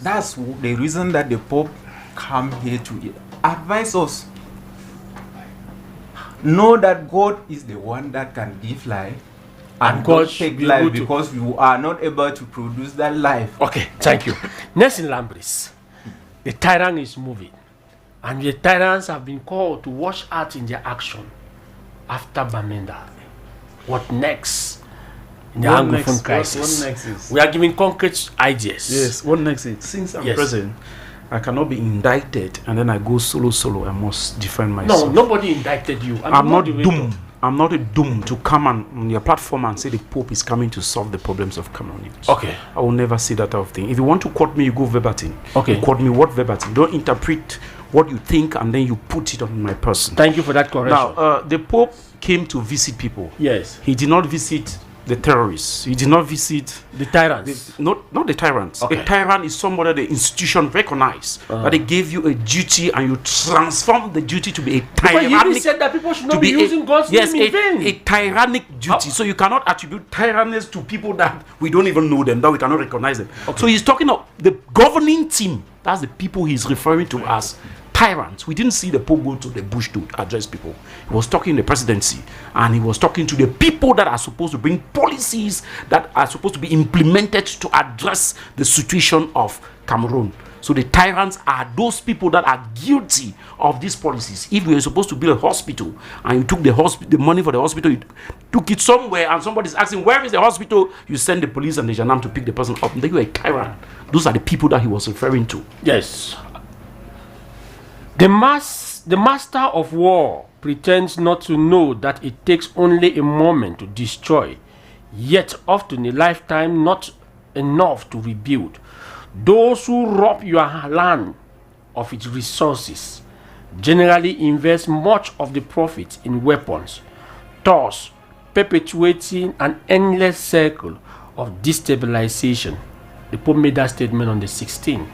That's the reason that the Pope come here to advise us. Know that God is the one that can give life, and God take life because you are not able to produce that life. Okay, thank you. Next in Lambris, the tyrant is moving, and the tyrants have been called to watch out in their action after Bamenda. What next in the Anglophone crisis? What next is? We are giving concrete ideas. Yes, what next is? Since I'm president, I cannot be indicted and then I go solo. I must defend myself. No, nobody indicted you. I'm not doomed. I'm not a doom to come on your platform and say the Pope is coming to solve the problems of Cameroonians. Okay. I will never say that type of thing. If you want to quote me, you go verbatim. Okay. You quote me what verbatim. Don't interpret what you think and then you put it on my person. Thank you for that correction. Now, the Pope came to visit people. Yes. He did not visit the terrorists. He did not visit the tyrants. Not the tyrants. Okay. A tyrant is somebody the institution recognize that they gave you a duty and you transform the duty to be a tyrannic. But he said that people should not be using God's name in vain. A tyrannic duty. So you cannot attribute tyrannies to people that we don't even know them, that we cannot recognize them. Okay. So he's talking of the governing team. That's the people he's referring to as tyrants. We didn't see the Pope go to the bush to address people. He was talking the presidency, and he was talking to the people that are supposed to bring policies that are supposed to be implemented to address the situation of Cameroon. So the tyrants are those people that are guilty of these policies. If you were supposed to build a hospital and you took the money for the hospital, you took it somewhere, and somebody's asking where is the hospital, you send the police and the gendarme to pick the person up, and then you're a tyrant. Those are the people that he was referring to. Yes. The master of war pretends not to know that it takes only a moment to destroy, yet often a lifetime not enough to rebuild. Those who rob your land of its resources generally invest much of the profit in weapons, thus perpetuating an endless circle of destabilization. The Pope made that statement on the 16th.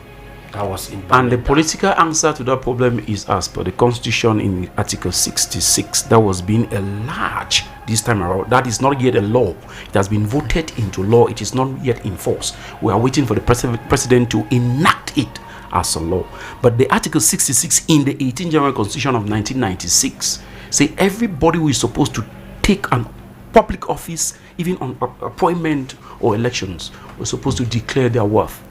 That was in and the political answer to that problem is as per the Constitution in Article 66 that was being enlarged this time around. That is not yet a law. It has been voted into law. It is not yet in force. We are waiting for the president to enact it as a law. But the Article 66 in the 18th General Constitution of 1996 say everybody who is supposed to take an public office, even on appointment or elections, was supposed to declare their worth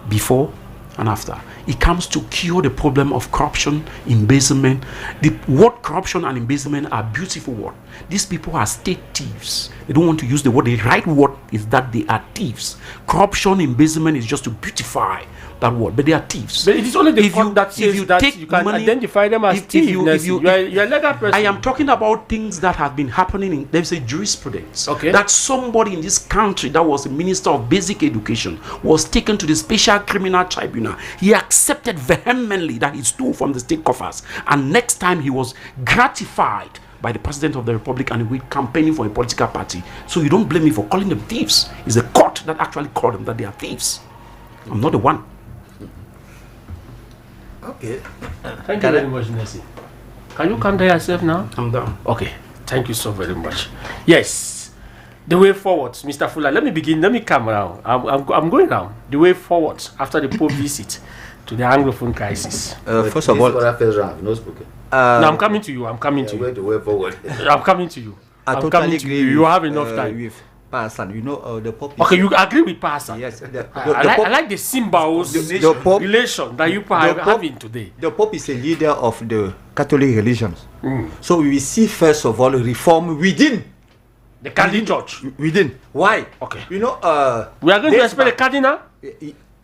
before and after. It comes to cure the problem of corruption, embezzlement. The word corruption and embezzlement are beautiful words. These people are state thieves. They don't want to use the word. The right word is that they are thieves. Corruption, embezzlement is just to beautify that word, but they are thieves. But it is only the court that says that you can identify them as thieves. You're a legal person. I am talking about things that have been happening. There's a jurisprudence that somebody in this country that was a minister of basic education was taken to the special criminal tribunal. He accepted vehemently that he stole from the state coffers, and next time he was gratified by the president of the republic and we campaigning for a political party. So you don't blame me for calling them thieves. It's the court that actually called them that they are thieves. I'm not the one. Okay. Thank you very much, Nessie. Can you come there yourself now? I'm down. Okay. Thank you so very much. Yes. The way forward, Mr. Fuller. Let me begin. Let me come around. I'm going down. The way forward after the Pope visit to the Anglophone crisis. First of all, no, I'm coming to you. I'm coming to you. The way forward. I'm coming to you. I totally agree. You have enough time. With Pastor, you know the Pope. Okay, you agree with Pastor? Yes. I like the symbols, the Pope, relation that you are having today. The Pope is a leader of the Catholic religions. So we see first of all reform within the Catholic Church. Within. Why? Okay. You know, we are going to expect the Cardinal.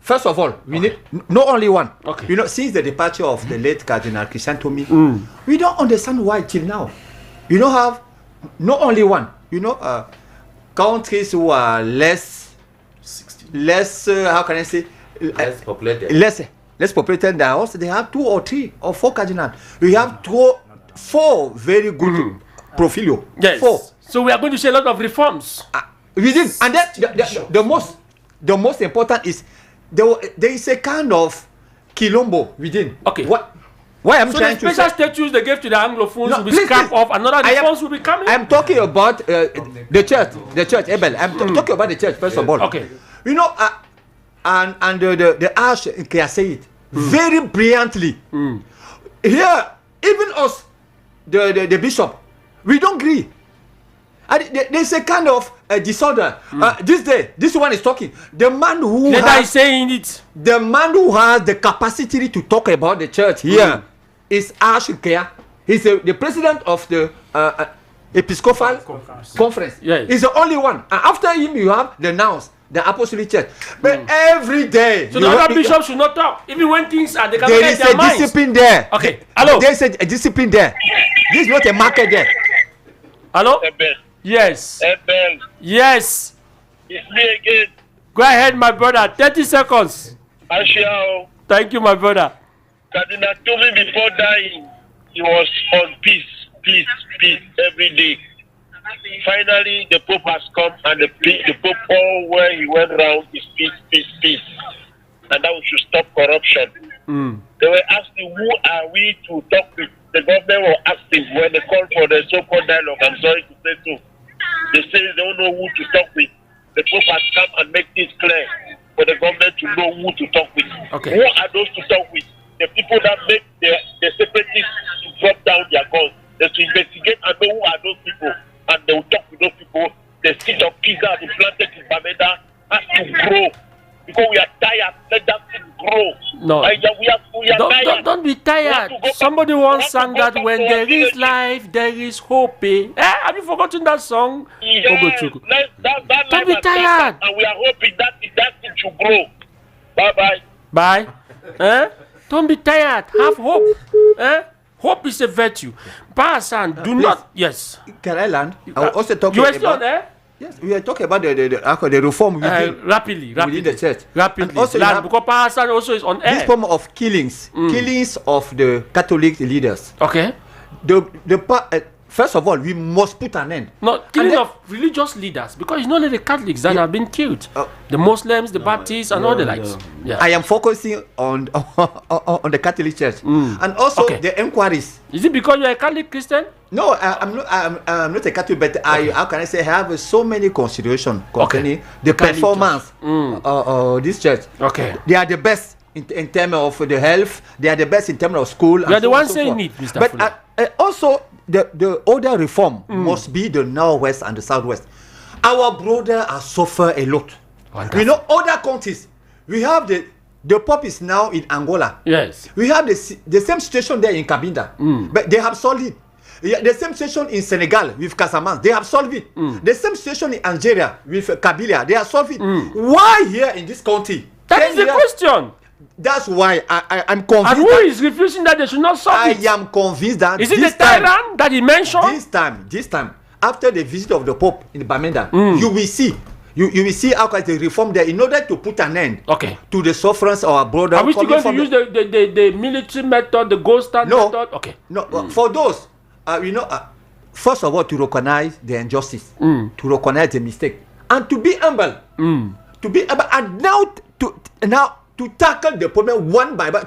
First of all, we need not only one. Okay. You know, since the departure of the late Cardinal Chrysanthemi, we don't understand why till now. You don't have not only one. You know, countries who are less, how can I say, less populated. Less populated than us. They have 2 or 3 or 4 cardinals. We have 4 very good profilio. Yes. 4. So we are going to see a lot of reforms within, and then the most important is there is a kind of quilombo within. Okay. Why I'm trying to say? So the special statues they gave to the Anglophones will be scrapped off. Another reforms will be coming. I'm talking about the church, Abel. I'm talking about the church first of all. Okay. You know, and the Arch can say it very brilliantly. Here, even us, the bishop, we don't agree. There's a kind of disorder. This one is talking. The man who is saying it. The man who has the capacity to talk about the church here is Ashikea. He's the president of the Episcopal Conference. Yes. He's the only one. And after him, you have the Nounce, the Apostolic Church. But every day, so the other bishops should not talk, even when things are. There is a discipline there. Okay. Hello. There is a discipline there. This is not a market there. Hello. Yes. Yes. It's me again. Go ahead, my brother. 30 seconds. Ashiao. Thank you, my brother. Cardinal told me before dying, he was on peace every day. Finally, the Pope has come, and the Pope, all where he went around is peace. And that we should stop corruption. They were asking, who are we to talk with? The government was asking when they called for the so-called dialogue. I'm sorry to say so. They say they don't know who to talk with. The Pope has come and make this clear for the government to know who to talk with. Okay. Who are those to talk with? The people that make the separatists to drop down their guns. They to investigate and know who are those people. And they will talk with those people. The seed of peace that has been planted in Bamenda has to grow. Because we are tired. Let that thing grow. No. We are tired. Don't be tired. Somebody once sang that when there is life, there is hope. Have you forgotten that song? Yes. Don't be tired. And we are hoping that thing should grow. Bye-bye. Bye. Don't be tired. Have hope. Hope is a virtue. Pastor, do not. Yes. Can I land? I will also talk you are still there? Yes, we are talking about the reform rapidly within the church. Rapidly. And also because Pastor also is on air. This form of killings of the Catholic leaders. Okay. First of all, we must put an end. No, killing of religious leaders, because it's not only the Catholics that have been killed. The Muslims, the Baptists, and all the likes. Yeah. I am focusing on the Catholic Church, and also the inquiries. Is it because you are a Catholic Christian? No, I'm not a Catholic, but how can I say, I have so many considerations concerning the performance of this church. Okay. They are the best in terms of the health. They are the best in terms of school. You are the one saying it, Mr. Fuller. But also, the older reform must be the northwest and the southwest. Our brothers are suffer a lot. Wonderful. We know other countries. We have the Pope is now in Angola. Yes. We have the same situation there in Cabinda, but they have solved it. The same situation in Senegal with Casamance, they have solved it. The same situation in Algeria with Kabylia, they have solved it. Why here in this country? That is the question. That's why I'm convinced. And who is refusing that they should not solve it? I am convinced that. Is it the tyrant that he mentioned? This time, after the visit of the Pope in Bamenda, you will see. You will see how the reform there in order to put an end to the sufferance of our brother. Are we still going to use the military method, the gold standard method? Okay. No, for those, first of all, to recognize the injustice, to recognize the mistake, and to be humble. To be humble, and now to tackle the problem one by one,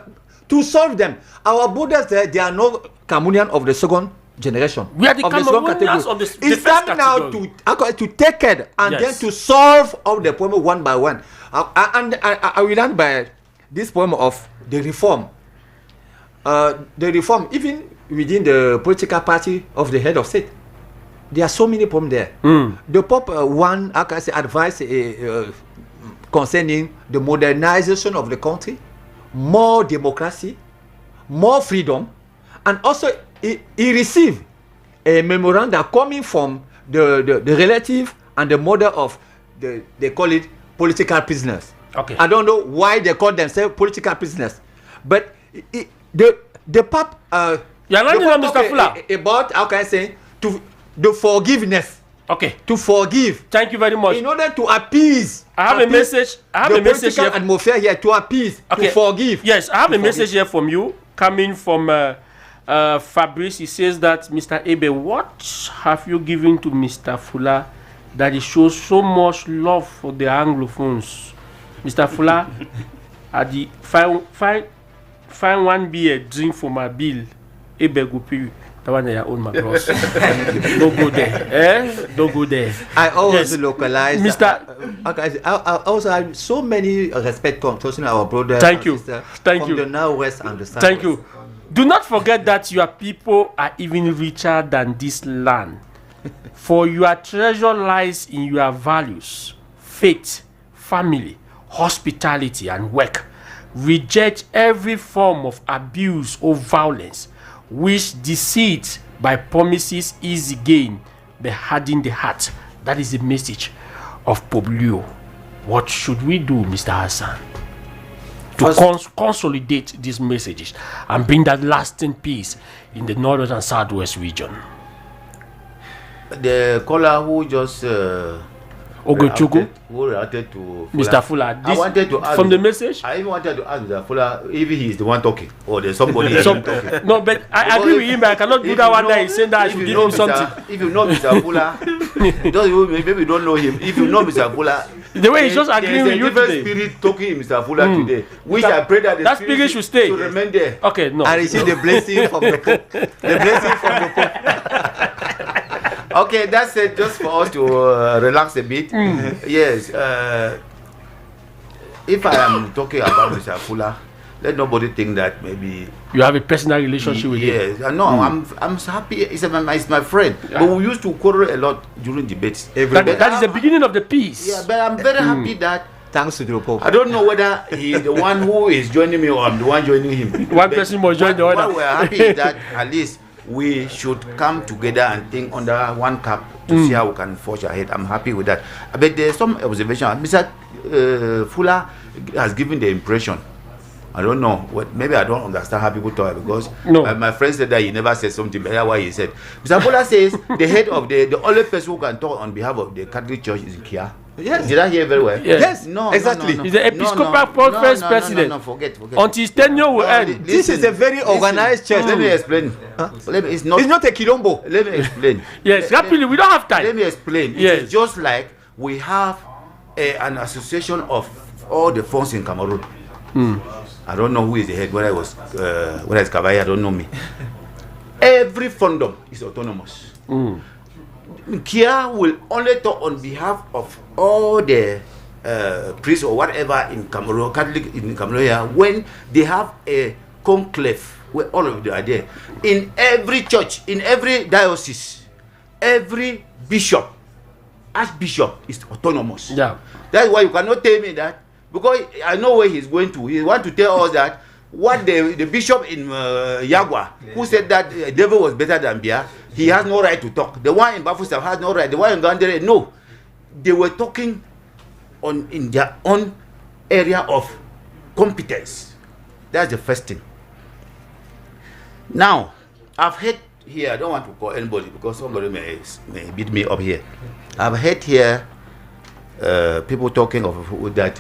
to solve them. Our brothers there, they are no Cameroonian of the second generation. We are the Cameroonians of the it's first time now to take care and then to solve all the problem one by one. And I will end by this problem of the reform. The reform, even within the political party of the head of state, there are so many problems there. The Pope advice concerning the modernization of the country, more democracy, more freedom, and also he received a memorandum coming from the relative and the mother of they call it political prisoners. Okay. I don't know why they call themselves political prisoners, but the Pope Mr. Fuller, about how can I say the forgiveness. Okay. To forgive. Thank you very much. In order to appease. I have a message. I have a message here. Atmosphere here to appease, to forgive. Yes, I have a message here from you coming from Fabrice. He says that Mr. Ebe, what have you given to Mr. Fuller that he shows so much love for the Anglophones? Mr. Fuller, find one beer, drink for my bill. Ebe go pay you. The one that I own my cross. Don't go there. Don't go there. I always localize. Mr. I also have so many respect concerning our brother. Thank you. Thank you. From the now west and the south. Thank you. Do not forget that your people are even richer than this land. For your treasure lies in your values, faith, family, hospitality, and work. Reject every form of abuse or violence, which deceit by promises easy gain, but harden the heart. That is the message of Pope Leo. What should we do, Mr. Hassan, to consolidate these messages and bring that lasting peace in the northern and southwest region? The caller who just Ogochukwu, who reacted to Mr. Fuller, I wanted to ask from the message. I even wanted to ask Mr. Fuller if he is the one talking or there's somebody else talking. No, but I agree with him, but I cannot do that one day. He's saying that I should give him something. If you know Mr. Fuller, maybe you don't know him. If you know Mr. Fuller, the way he's just agreeing with you today. Spirit talking Mr. Fuller today, which I pray that the spirit should stay. To remain there. Okay, no. I receive the blessing from the Pope. The blessing from the Pope. Okay, that's it. Just for us to relax a bit. Yes. If I am talking about Mr. Fuller, let nobody think that maybe you have a personal relationship with him. Yes, no, I'm happy. He's my friend. Yeah. But we used to quarrel a lot during debates. That is the beginning of the peace. Yeah, but I'm very happy that. Thanks to the Pope. I don't know whether he is the one who is joining me or I'm the one joining him. One person must join the other. What we're happy is that at least we should come together and think under one cap to see how we can forge ahead. I'm happy with that. But there's some observation. Mr. Fuller has given the impression. I don't know. Maybe I don't understand how people talk because my friend said that he never said something. But that's why he said. Mr. Fuller says the head of the only person who can talk on behalf of the Catholic Church is Kia. Yes. Did I hear very well? Yes. No. Exactly. He's the Episcopal Conference president. No, forget. Until his tenure will end. This is a very organized church. Let me explain. It's not a Kilombo. Let me explain. Yes, rapidly. We don't have time. Let me explain. Yes. It's just like we have an association of all the funds in Cameroon. I don't know who is the head. Whether it's Kabaya, I don't know me. Every fundum is autonomous. Kia will only talk on behalf of all the priests or whatever in Cameroon, Catholic in Cameroon, when they have a conclave where all of them are there. In every church, in every diocese, every bishop, archbishop is autonomous. Yeah. That's why you cannot tell me that, because I know where he's going to. He wants to tell us that what the bishop in Yagua, who said that devil was better than Bia, he has no right to talk. The one in Bafoussam has no right. The one in Gandere, no. They were talking in their own area of competence. That's the first thing. Now, I've heard here, I don't want to call anybody because somebody may beat me up here. I've heard here people talking of that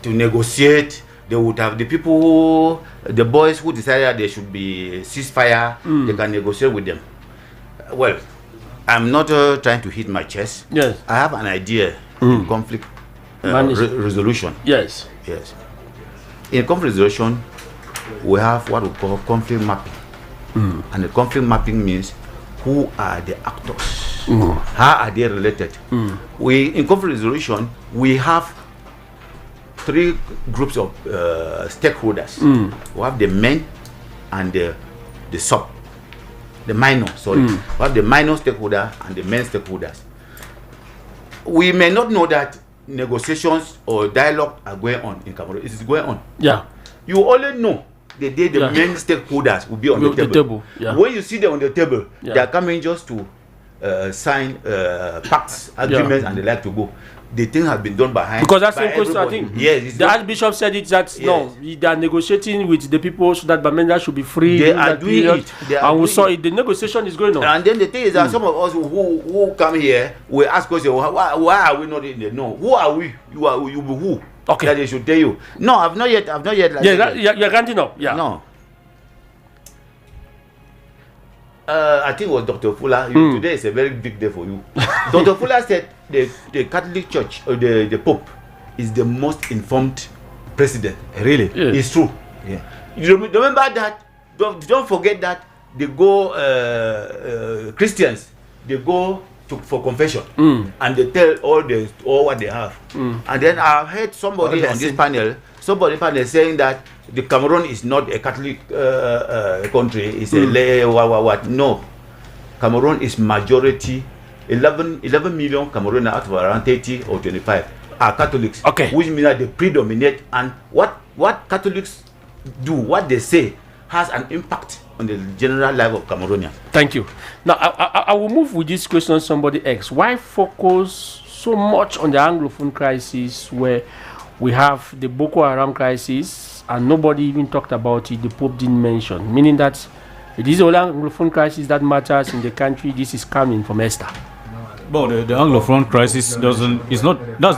to negotiate, they would have the people, the boys who decided they should be ceasefire, they can negotiate with them. Well, I'm not trying to hit my chest. Yes. I have an idea in conflict resolution. Yes. Yes. In conflict resolution, we have what we call conflict mapping. And the conflict mapping means who are the actors? How are they related? In conflict resolution, we have 3 groups of stakeholders. We have the main and the minor, sorry. We have the minor stakeholder and the main stakeholders. We may not know that negotiations or dialogue are going on in Cameroon. It is going on. Yeah. You only know the day the main stakeholders will be on the table. Yeah. When you see them on the table, they are coming just to sign pacts, agreements, and they like to go. The thing has been done behind. Because that's the question, I think. Yes. The Archbishop said it that no, they are negotiating with the people so that Bamenda should be free. They are doing it. And we saw it. The negotiation is going on. And then the thing is that some of us who come here, we ask questions, why are we not in the know? Who are we? You be who? Okay. That they should tell you. No, I've not yet. You're ranting up. Yeah. No. I think it was Dr. Fuller. Today is a very big day for you. Dr. Fuller said the Catholic Church or the Pope is the most informed president. Really? Yeah. It's true. Yeah. You remember that? Don't forget that they go Christians. They go for confession and they tell all what they have. And then I heard somebody on this panel. Somebody saying that the Cameroon is not a Catholic country. It's a lay what? No, Cameroon is majority. 11 million Camerooners out of around 30 or 25 are Catholics. Okay. Which means that they predominate, and what Catholics do, what they say, has an impact on the general life of Cameroonians. Thank you. Now I will move with this question. Somebody asks, why focus so much on the Anglophone crisis where we have the Boko Haram crisis and nobody even talked about it? The Pope didn't mention, meaning that it is the only Anglophone crisis that matters in the country. This is coming from Esther. Well, the Anglophone crisis that's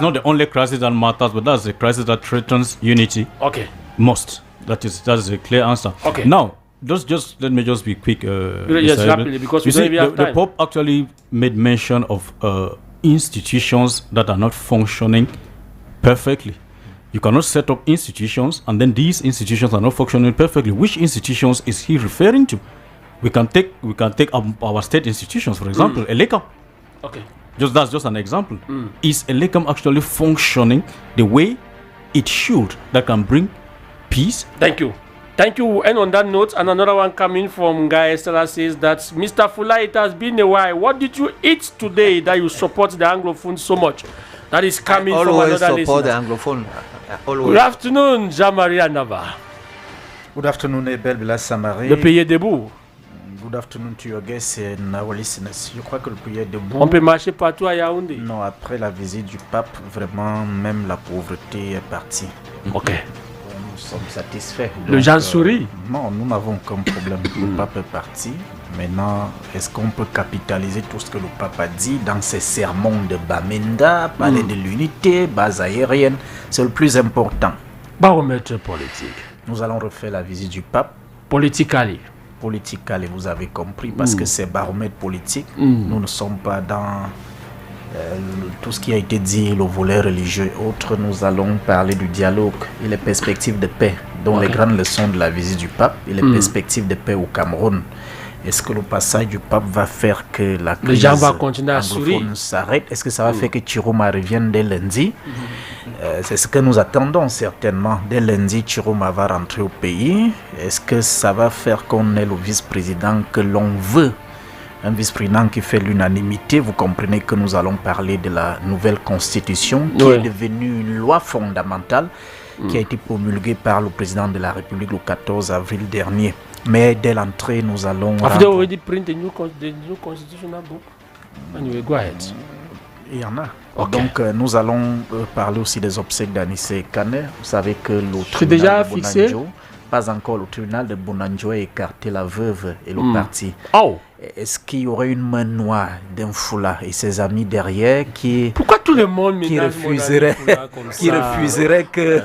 not the only crisis that matters, but that's a crisis that threatens unity. Okay. Most. That is a clear answer. Okay. Now, just let me just be quick. Yes, rapidly, because you see, have time. the Pope actually made mention of institutions that are not functioning perfectly. You cannot set up institutions and then these institutions are not functioning perfectly. Which institutions is he referring to? We can take our state institutions, for example, ELECAM. Okay. That's just an example. Is ELECAM actually functioning the way it should, that can bring peace? Thank you. And on that note, and another one coming from Guy Estella says that Mr. Fuller, it has been a while. What did you eat today that you support the Anglophone so much? That is coming from another listener. Always support the Anglophone. Always. Good afternoon, Jean-Marie Nava. Good afternoon, Ebel Bilas-Samari. Le pays est debout. Good afternoon to your guests and our listeners. Je crois que le pays est debout. On peut marcher partout à Yaoundé. Non, après la visite du pape, vraiment, même la pauvreté est partie. Ok. Nous sommes satisfaits. Le gens sourit. Non, nous n'avons aucun problème. Le pape est parti. Maintenant, est-ce qu'on peut capitaliser tout ce que le pape a dit dans ses sermons de Bamenda, parler de l'unité, base aérienne? C'est le plus important. Baromètre politique. Nous allons refaire la visite du pape. Politically, vous avez compris, parce que c'est baromètre politique. Nous ne sommes pas dans tout ce qui a été dit, le volet religieux et autres. Nous allons parler du dialogue et les perspectives de paix, dont les grandes leçons de la visite du pape et les perspectives de paix au Cameroun. Est-ce que le passage du pape va faire que la crise anglophone s'arrête? Est-ce que ça va faire que Chiroma revienne dès lundi? C'est ce que nous attendons certainement. Dès lundi, Chiroma va rentrer au pays. Est-ce que ça va faire qu'on ait le vice-président que l'on veut? Un vice-président qui fait l'unanimité. Vous comprenez que nous allons parler de la nouvelle constitution qui est devenue une loi fondamentale qui a été promulguée par le président de la République le 14 avril dernier. Mais dès l'entrée, nous allons... Have they already printed the new constitutional book? Anyway, go ahead. Il y en a. Okay. Donc, nous allons parler aussi des obsèques d'Anissé Kaner. Vous savez que le tribunal de Bonanjo, pas encore, le tribunal de Bonanjo a écarté la veuve et le parti. Oh. Est-ce qu'il y aurait une main noire d'un foulard et ses amis derrière qui... Pourquoi tout le monde qui refuserait que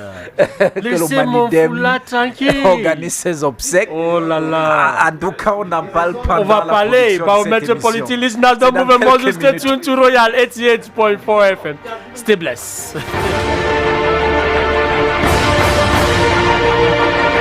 le Manidem organise ses obsèques? Oh là là. En tout cas, on n'en parle pas. On va parler. On va mettre politique listener dans le mouvement. Stay tuned to Royal 88.4 FM. Stay blessed.